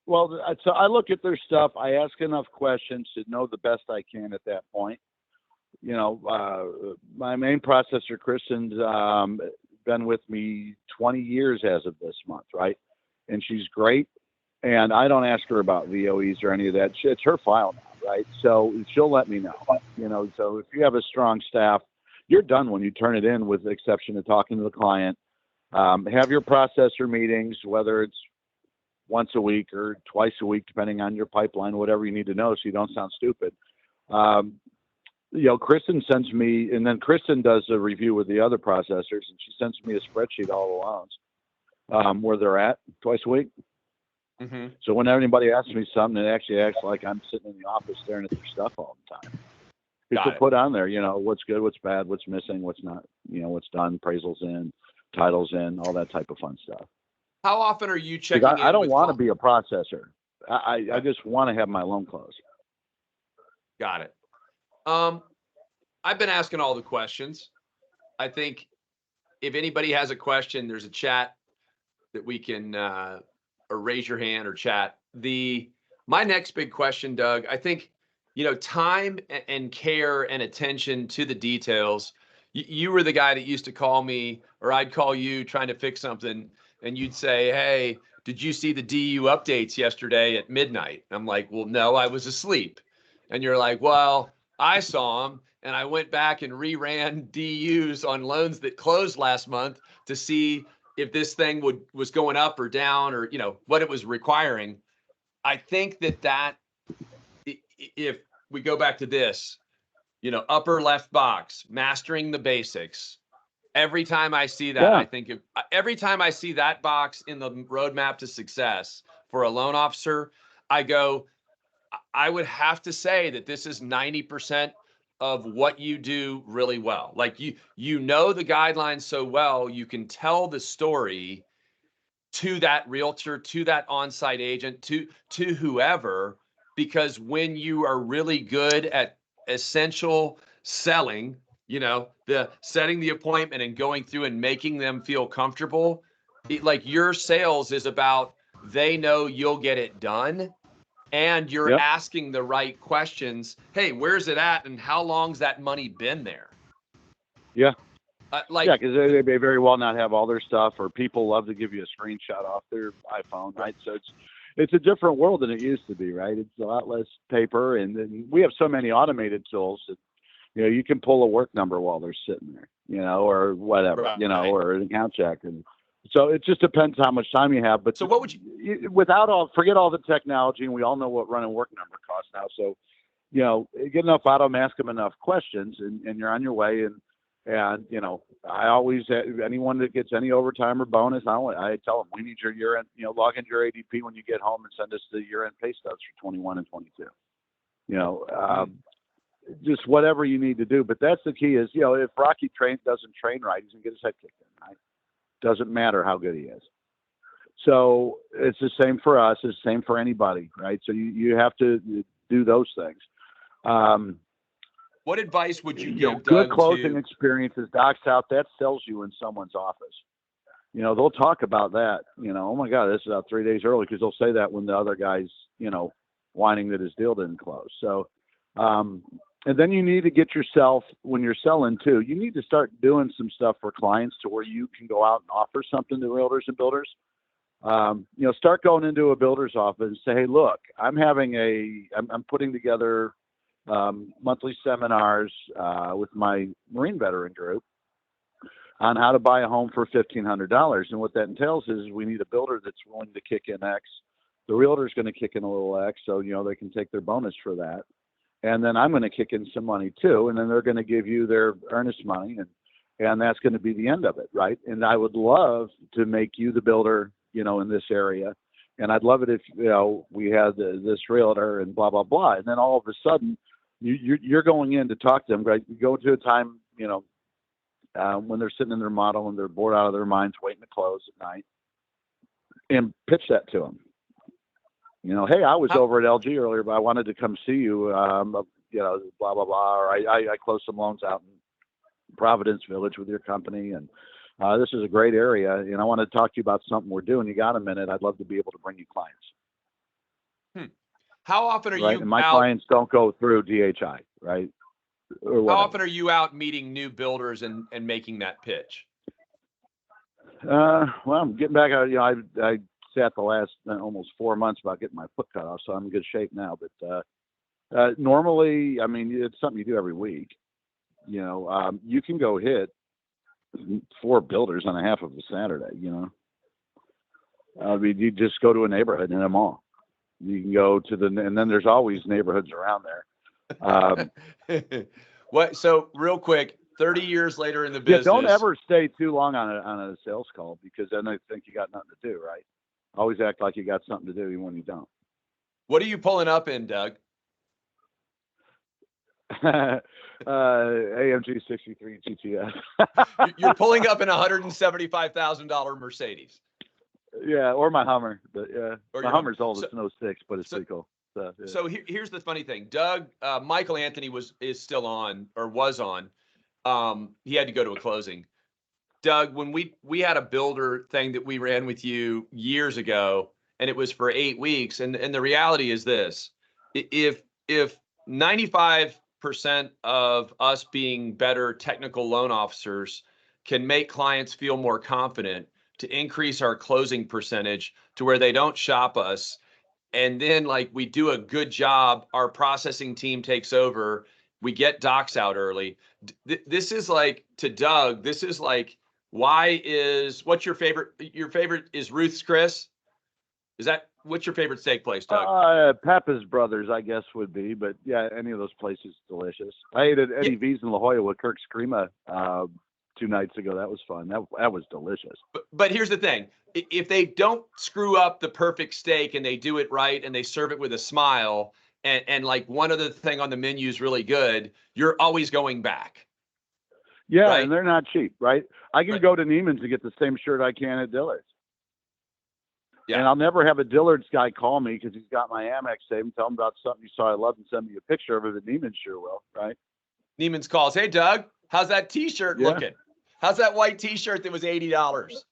so I look at their stuff. I ask enough questions to know the best I can at that point. My main processor, Kristen's been with me 20 years as of this month, right? And she's great. And I don't ask her about VOEs or any of that. It's her file now, right? So she'll let me know. So if you have a strong staff, you're done when you turn it in, with the exception of talking to the client. Have your processor meetings, whether it's once a week or twice a week, depending on your pipeline, whatever you need to know, so you don't sound stupid. Kristen sends me, and then Kristen does a review with the other processors, and she sends me a spreadsheet, all the loans, where they're at twice a week. Mm-hmm. So when anybody asks me something, it actually acts like I'm sitting in the office staring at their stuff all the time. People put on there, what's good, what's bad, what's missing, what's not, what's done, appraisals in, titles in, all that type of fun stuff. How often are you checking in? I don't want to be a processor. I just want to have my loan close. Got it. I've been asking all the questions. I think if anybody has a question, there's a chat that we can or raise your hand or chat. My next big question, Doug, I think, time and care and attention to the details. You were the guy that used to call me, or I'd call you trying to fix something, and you'd say, hey, did you see the DU updates yesterday at midnight? I'm like, well, no, I was asleep. And you're like, well, I saw them, and I went back and reran DUs on loans that closed last month to see if this thing was going up or down, or what it was requiring. I think that if we go back to this, upper left box, mastering the basics. Every time I see that, I think every time I see that box in the roadmap to success for a loan officer, I go, I would have to say that this is 90% of what you do really well. Like you know the guidelines so well, you can tell the story to that realtor, to that on-site agent, to whoever, because when you are really good at essential selling, the setting the appointment and going through and making them feel comfortable, like your sales is about they know you'll get it done and you're Yep. asking the right questions. Hey, where's it at and how long's that money been there? Yeah. Like, Yeah, because they may very well not have all their stuff, or people love to give you a screenshot off their iPhone, right? So it's a different world than it used to be, right? It's a lot less paper, and then we have so many automated tools that you can pull a work number while they're sitting there, or whatever, Right. or an account check, and so it just depends how much time you have. But so what would you? forget all the technology, and we all know what running work number costs now. So get enough out of them, ask them enough questions, and you're on your way. And I always, anyone that gets any overtime or bonus, I tell them, we need your year-end, log into your ADP when you get home and send us the year-end pay stubs for 21 and 22. Just whatever you need to do. But that's the key is, if Rocky doesn't train right, he's going to get his head kicked in, right? Doesn't matter how good he is. So it's the same for us. It's the same for anybody, right? So you have to do those things. What advice would you give good Doug closing to? experiences, docs out, that sells you in someone's office. They'll talk about that, oh my God, this is out 3 days early, because they'll say that when the other guy's, whining that his deal didn't close. So, and then you need to get yourself, when you're selling too, you need to start doing some stuff for clients to where you can go out and offer something to realtors and builders. Start going into a builder's office and say, hey, look, I'm putting together monthly seminars with my Marine veteran group on how to buy a home for $1,500. And what that entails is we need a builder that's willing to kick in X. The realtor is going to kick in a little X, so they can take their bonus for that. And then I'm going to kick in some money too, and then they're going to give you their earnest money, and that's going to be the end of it, right? And I would love to make you the builder, in this area. And I'd love it if we had this realtor and blah blah blah. And then all of a sudden, you're going in to talk to them, right? You go to a time, when they're sitting in their model and they're bored out of their minds waiting to close at night, and pitch that to them. Hey, I was over at LG earlier, but I wanted to come see you, blah, blah, blah. Or I closed some loans out in Providence Village with your company, and this is a great area, and I want to talk to you about something we're doing. You got a minute? I'd love to be able to bring you clients. How often are right? you And my out? clients don't go through DHI, right? How often are you out meeting new builders and making that pitch? Well, I'm getting back out. I sat the last almost 4 months about getting my foot cut off, so I'm in good shape now. But normally, I mean, it's something you do every week. You can go hit 4 builders on a half of a Saturday. I mean, you just go to a neighborhood in a mall. You can go to and then there's always neighborhoods around there. What? So real quick, 30 years later in the business. Yeah, don't ever stay too long on a sales call, because then they think you got nothing to do, right? Always act like you got something to do even when you don't. What are you pulling up in, Doug? AMG 63 GTS. You're pulling up in a $175,000 Mercedes. Yeah, or my Hummer. But Or my your Hummer's Hummer. old. It's an 06, but it's pretty cool. So, yeah. So here's the funny thing. Doug, Michael Anthony is still on, or was on. He had to go to a closing. Doug, when we had a builder thing that we ran with you years ago, and it was for 8 weeks. And the reality is this: if 95% of us being better technical loan officers can make clients feel more confident to increase our closing percentage to where they don't shop us, and then like we do a good job, our processing team takes over, we get docs out early. This is like, to Doug, this is like, what's your favorite? Your favorite is Ruth's Chris? What's your favorite steak place, Doug? Pappas Brothers, I guess, would be, but yeah, any of those places delicious. I ate at Eddie V's in La Jolla with Kirk Screama 2 nights ago. That was fun. That was delicious. But here's the thing: if they don't screw up the perfect steak and they do it right and they serve it with a smile, and like one other thing on the menu is really good, you're always going back. Yeah, Right. and they're not cheap, right? I can Right. go to Neiman's and get the same shirt I can at Dillard's. Yeah. And I'll never have a Dillard's guy call me because he's got my Amex save and tell him about something you saw I loved and send me a picture of it. But Neiman's sure will, right? Neiman's calls, hey Doug, how's that T-shirt Yeah. looking? How's that white T-shirt that was $80?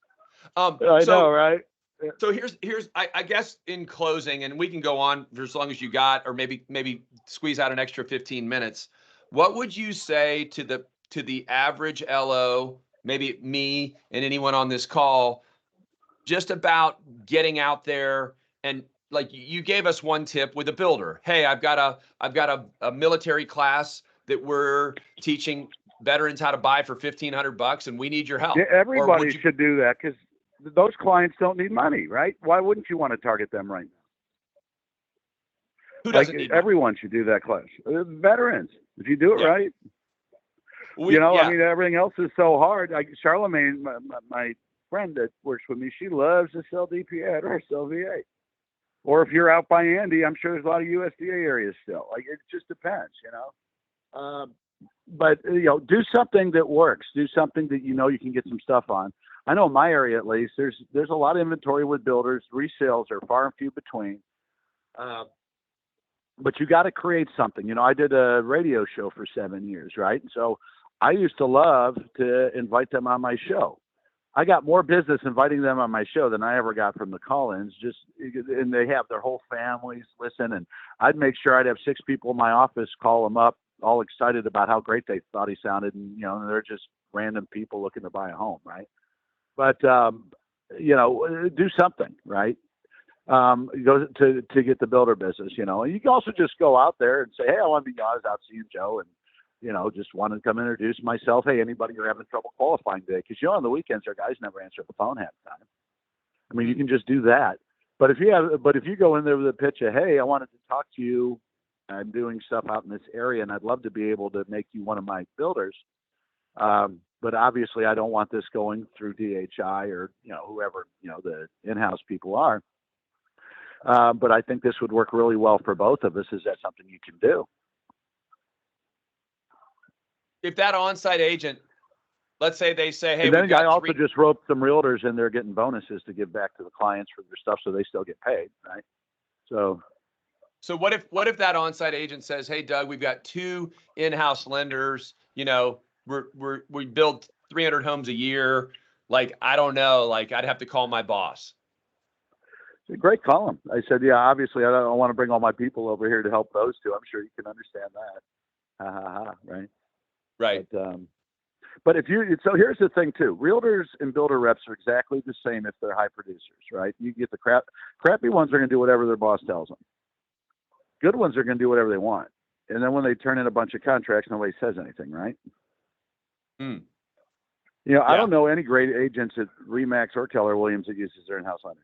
I know, right? So here's I guess in closing, and we can go on for as long as you got, or maybe squeeze out an extra 15 minutes. What would you say to the average LO, maybe me and anyone on this call, just about getting out there? And like you gave us one tip with a builder. Hey, I've got a military class that we're teaching veterans how to buy for $1,500, and we need your help. Yeah, Or everybody would you- should do that because those clients don't need money, right? Why wouldn't you want to target them right now? Who Like doesn't need money? everyone should do that class. Veterans, if you do it Yeah. right. I mean, everything else is so hard. Like Charlemagne, my friend that works with me, she loves to sell DPA or sell VA. Or if you're out by Andy, I'm sure there's a lot of USDA areas still. Like it just depends, But do something that works. Do something that you can get some stuff on. I know in my area at least, there's a lot of inventory with builders. Resales are far and few between. But you got to create something. I did a radio show for 7 years, right? So I used to love to invite them on my show. I got more business inviting them on my show than I ever got from the call-ins. And they have their whole families listen, and I'd make sure I'd have 6 people in my office call them up, all excited about how great they thought he sounded, and they're just random people looking to buy a home, right? But do something, right? Go to get the builder business, and you can also just go out there and say, hey, I want to be honest, out seeing Joe, and just want to come introduce myself. Hey, anybody you're having trouble qualifying today? Because on the weekends our guys never answer the phone half the time. I mean, you can just do that. But if you go in there with a pitch of, hey, I wanted to talk to you, I'm doing stuff out in this area, and I'd love to be able to make you one of my builders. But obviously, I don't want this going through DHI or whoever the in-house people are. But I think this would work really well for both of us. Is that something you can do? If that on-site agent, let's say they say, hey, and then we've got I also 3. just roped some realtors in there getting bonuses to give back to the clients for their stuff, so they still get paid, right? So what if that on-site agent says, hey, Doug, we've got 2 in-house lenders, we build 300 homes a year. Like, I don't know, like I'd have to call my boss. It's a great column. I said, yeah, obviously I don't want to bring all my people over here to help those 2. I'm sure you can understand that. Ha ha ha, right? Right. But so here's the thing too. Realtors and builder reps are exactly the same if they're high producers, right? You get the crappy ones are going to do whatever their boss tells them. Good ones are going to do whatever they want. And then when they turn in a bunch of contracts, nobody says anything, right? Mm. I don't know any great agents at Remax or Keller Williams that uses their in-house lender.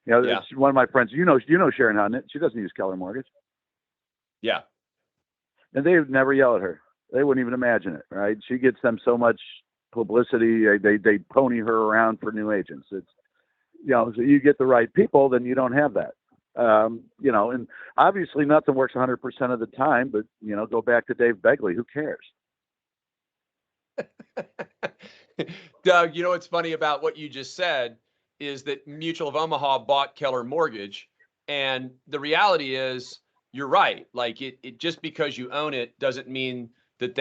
It's one of my friends, Sharon Hudnett. She doesn't use Keller Mortgage. Yeah. And they would never yell at her. They wouldn't even imagine it, right? She gets them so much publicity. They pony her around for new agents. It's, so you get the right people, then you don't have that. And obviously nothing works 100% of the time, but, go back to Dave Begley. Who cares? Doug, what's funny about what you just said is that Mutual of Omaha bought Keller Mortgage. And the reality is, you're right. Like it just because you own it doesn't mean that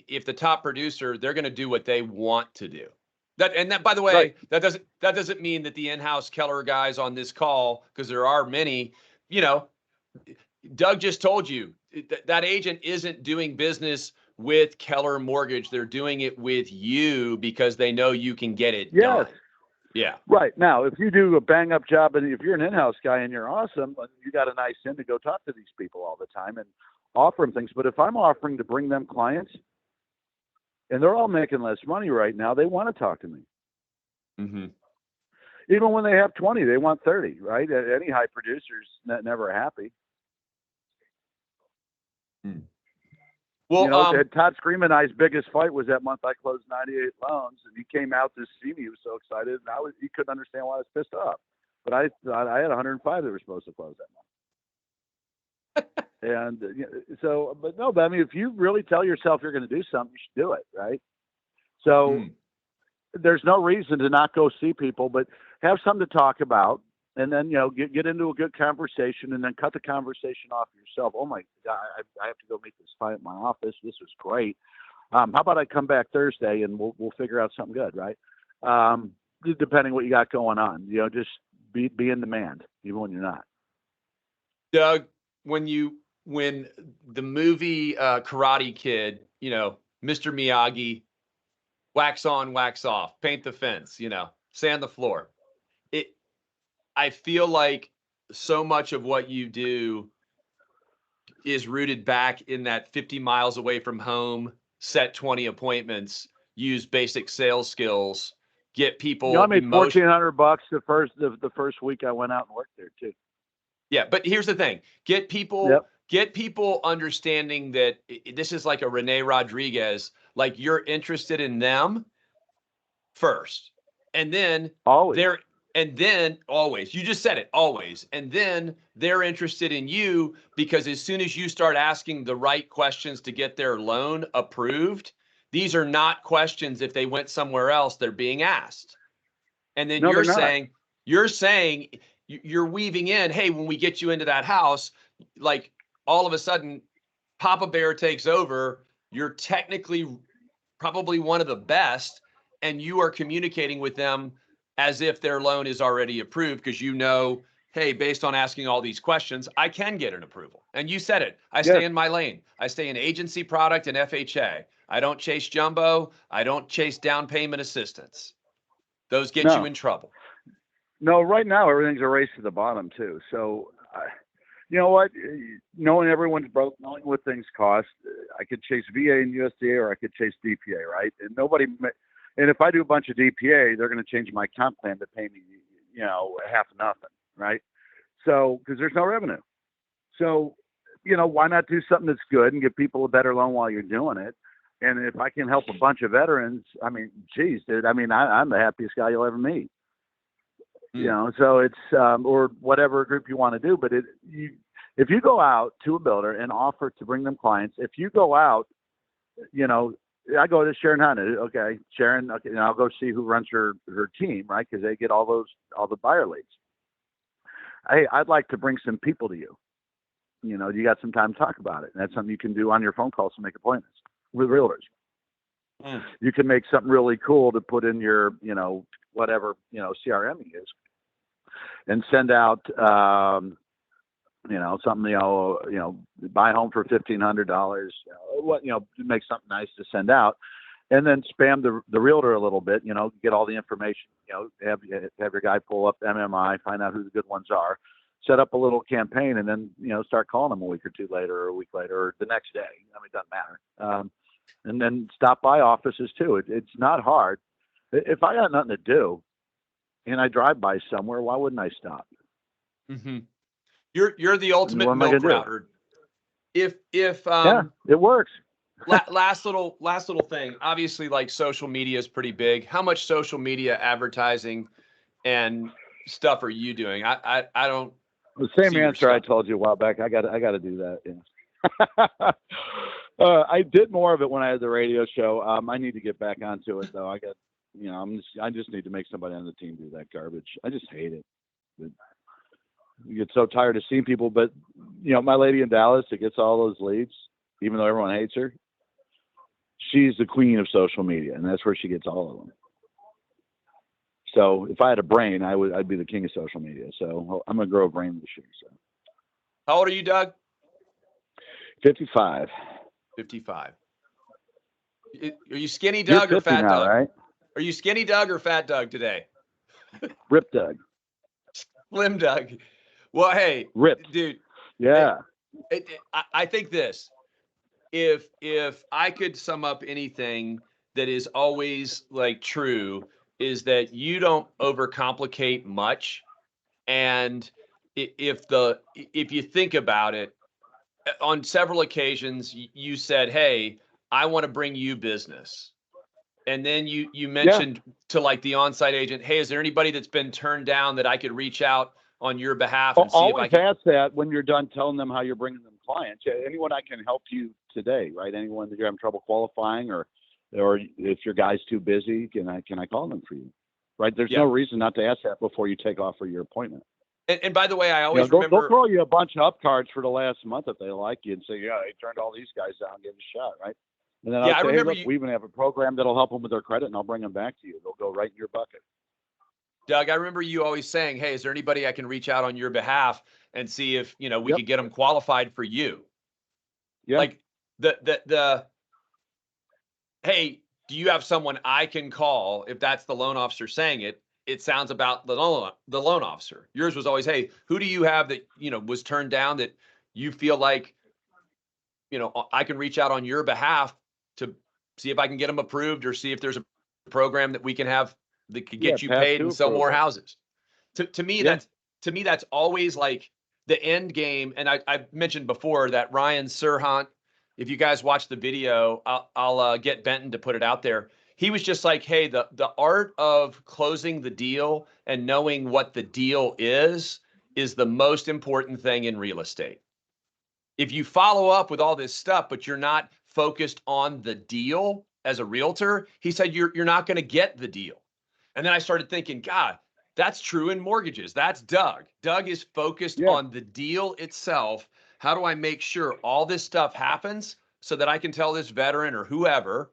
if the top producer, they're going to do what they want to do. That, by the way, Right. that doesn't mean that the in-house Keller guys on this call, because there are many, Doug just told you that agent isn't doing business with Keller Mortgage. They're doing it with you because they know you can get it done. Yeah. Right. Now, if you do a bang up job and if you're an in-house guy and you're awesome, you got a nice in to go talk to these people all the time and offer them things. But if I'm offering to bring them clients and they're all making less money right now, they want to talk to me. Mm-hmm. Even when they have 20, they want 30, right? Any high producer's never happy. Hmm. Well, Todd Scream and I's biggest fight was that month I closed 98 loans, and he came out to see me. He was so excited, and he couldn't understand why I was pissed off. But I thought I had 105 that were supposed to close that month. And so, but no, but I mean, if you really tell yourself you're going to do something, you should do it, right? So there's no reason to not go see people, but have something to talk about. And then, get into a good conversation and then cut the conversation off yourself. Oh my God, I have to go meet this client in my office. This was great. How about I come back Thursday and we'll figure out something good, right? Depending what you got going on, just be in demand, even when you're not. Doug, when the movie Karate Kid, Mr. Miyagi, wax on, wax off, paint the fence, sand the floor. I feel like so much of what you do is rooted back in that 50 miles away from home, set 20 appointments, use basic sales skills, get people. I made $1,400 the first week I went out and worked there too. Yeah, but here's the thing: get people understanding that this is like a Rene Rodriguez. Like, you're interested in them first, and then always. Always, you just said it, always. And then they're interested in you, because as soon as you start asking the right questions to get their loan approved, these are not questions if they went somewhere else they're being asked. And then you're saying you're weaving in, hey, when we get you into that house, like, all of a sudden Papa Bear takes over. You're technically probably one of the best, and you are communicating with them as if their loan is already approved, because hey, based on asking all these questions, I can get an approval. And you said it. I stay in my lane. I stay in agency product and FHA. I don't chase jumbo. I don't chase down payment assistance. Those get you in trouble. No, right now everything's a race to the bottom too. So, you know what? Knowing everyone's broke, knowing what things cost, I could chase VA and USDA, or I could chase DPA, right? And if I do a bunch of DPA, they're going to change my comp plan to pay me, half of nothing, right? So, because there's no revenue. So, why not do something that's good and give people a better loan while you're doing it? And if I can help a bunch of veterans, I mean, geez, dude, I'm the happiest guy you'll ever meet. So it's, or whatever group you want to do. But if you go out to a builder and offer to bring them clients, if you go out, I go to Sharon Hunter. Okay, Sharon. Okay, and I'll go see who runs her team, right? Because they get all the buyer leads. Hey, I'd like to bring some people to you. You got some time to talk about it. And that's something you can do on your phone calls to make appointments with realtors. You can make something really cool to put in your, whatever, CRM you use, and send out, something, buy home for $1,500, make something nice to send out, and then spam the realtor a little bit, get all the information, have your guy pull up MMI, find out who the good ones are, set up a little campaign, and then, start calling them a week or two later, or a week later, or the next day. It doesn't matter. And then stop by offices too. It's not hard. If I got nothing to do and I drive by somewhere, why wouldn't I stop? Mm-hmm. You're the ultimate milk router. If yeah, it works. last little thing. Obviously, like, social media is pretty big. How much social media advertising and stuff are you doing? I don't. The same answer I told you a while back. I got to do that. Yeah. I did more of it when I had the radio show. I need to get back onto it though. I just need to make somebody on the team do that garbage. I just hate it. You get so tired of seeing people, but my lady in Dallas that gets all those leads, even though everyone hates her, she's the queen of social media, and that's where she gets all of them. So if I had a brain, I'd be the king of social media. So I'm gonna grow a brain this year. So. How old are you, Doug? 55. 55. Are you skinny Doug or fat now, Doug? Right? Are you skinny Doug or fat Doug today? Rip Doug. Slim Doug. Well, hey, Ripped. Dude. Yeah. I think this. If I could sum up anything that is always like true, is that you don't overcomplicate much, and if you think about it, on several occasions you said, hey, I want to bring you business. And then you mentioned to like the on-site agent, hey, is there anybody that's been turned down that I could reach out on your behalf and see if I can? Always ask that when you're done telling them how you're bringing them clients. Anyone I can help you today, right? Anyone that you're having trouble qualifying, or if your guy's too busy, can I call them for you? Right? There's no reason not to ask that before you take off for your appointment. And by the way, I always they'll remember throw you a bunch of up cards for the last month if they like you and say, yeah, they turned all these guys down, give it a shot, right? And then I'll say, hey, look, we even have a program that'll help them with their credit, and I'll bring them back to you. They'll go right in your bucket. Doug, I remember you always saying, hey, is there anybody I can reach out on your behalf and see if, we could get them qualified for you? Yeah. Like hey, do you have someone I can call? If that's the loan officer saying it, it sounds about the loan officer. Yours was always, hey, who do you have that, was turned down that you feel like, I can reach out on your behalf to see if I can get them approved, or see if there's a program that we can have that could get you paid and sell more houses. To me, that's always like the end game. And I've mentioned before that Ryan Serhant, if you guys watch the video, I'll get Benton to put it out there. He was just like, hey, the art of closing the deal and knowing what the deal is the most important thing in real estate. If you follow up with all this stuff, but you're not focused on the deal as a realtor, he said, you're not going to get the deal. And then I started thinking, God, that's true in mortgages. That's Doug. Doug is focused on the deal itself. How do I make sure all this stuff happens so that I can tell this veteran or whoever,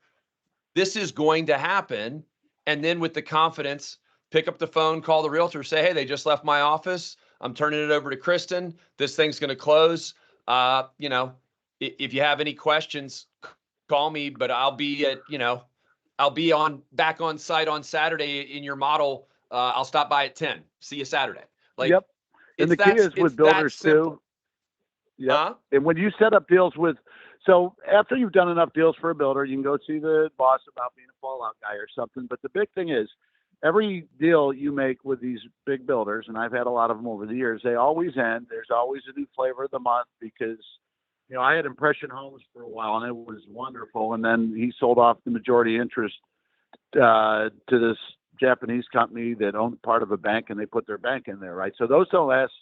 this is going to happen? And then with the confidence, pick up the phone, call the realtor, say, hey, they just left my office. I'm turning it over to Kristen. This thing's going to close. If you have any questions, call me, but I'll be at, I'll be back on site on Saturday in your model. I'll stop by at 10. See you Saturday. Like, and the key is with builders too. Yeah. And when you set up deals so after you've done enough deals for a builder, you can go see the boss about being a fallout guy or something. But the big thing is, every deal you make with these big builders, and I've had a lot of them over the years, they always end. There's always a new flavor of the month because, I had Impression Homes for a while, and it was wonderful. And then he sold off the majority interest to this Japanese company that owned part of a bank, and they put their bank in there, right? So those don't last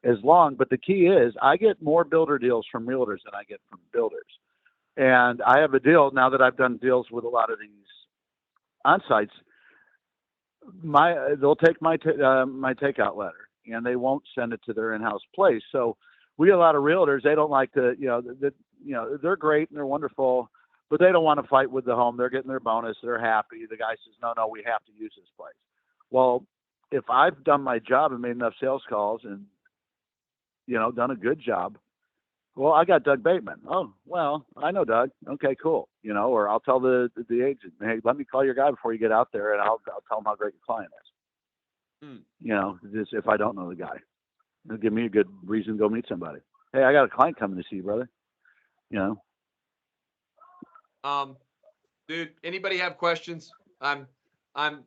as long. But the key is, I get more builder deals from realtors than I get from builders. And I have a deal now that I've done deals with a lot of these on-sites. They'll take my takeout letter, and they won't send it to their in-house place. So we get a lot of realtors. They don't like to, they're great and they're wonderful, but they don't want to fight with the home. They're getting their bonus. They're happy. The guy says, no, we have to use this place. Well, if I've done my job and made enough sales calls and, done a good job, well, I got Doug Bateman. Oh, well, I know Doug. Okay, cool. Or I'll tell the agent, hey, let me call your guy before you get out there, and I'll tell him how great your client is. Just if I don't know the guy, it'll give me a good reason to go meet somebody. Hey, I got a client coming to see you, brother. Dude, anybody have questions? I'm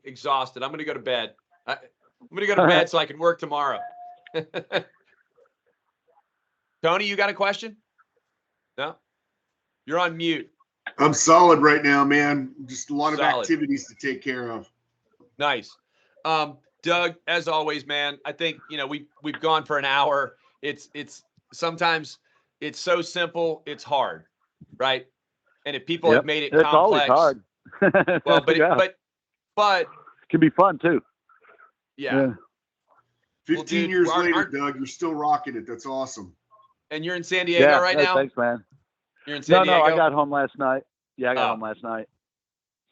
exhausted. I'm going to go to bed. I'm going to go to bed so I can work tomorrow. Tony, you got a question? No? You're on mute. I'm solid right now, man. Just a lot of activities to take care of. Nice. Doug, as always, man, I think, we've gone for an hour. It's sometimes it's so simple, it's hard, right? And if people have made it complex, it's always hard. Well, but it can be fun too. Yeah. 15 years later, Doug, you're still rocking it. That's awesome. And you're in San Diego right now? Thanks, man. You're in San Diego? No, I got home last night. Yeah, I got home last night.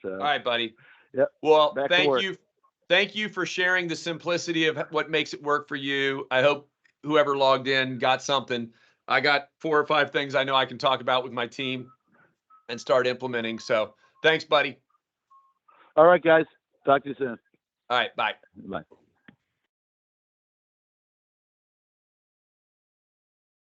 So. All right, buddy. Yep. Well, thank you for sharing the simplicity of what makes it work for you. I hope whoever logged in got something. I got 4 or 5 things I know I can talk about with my team and start implementing. So thanks, buddy. All right, guys. Talk to you soon. All right. Bye. Bye.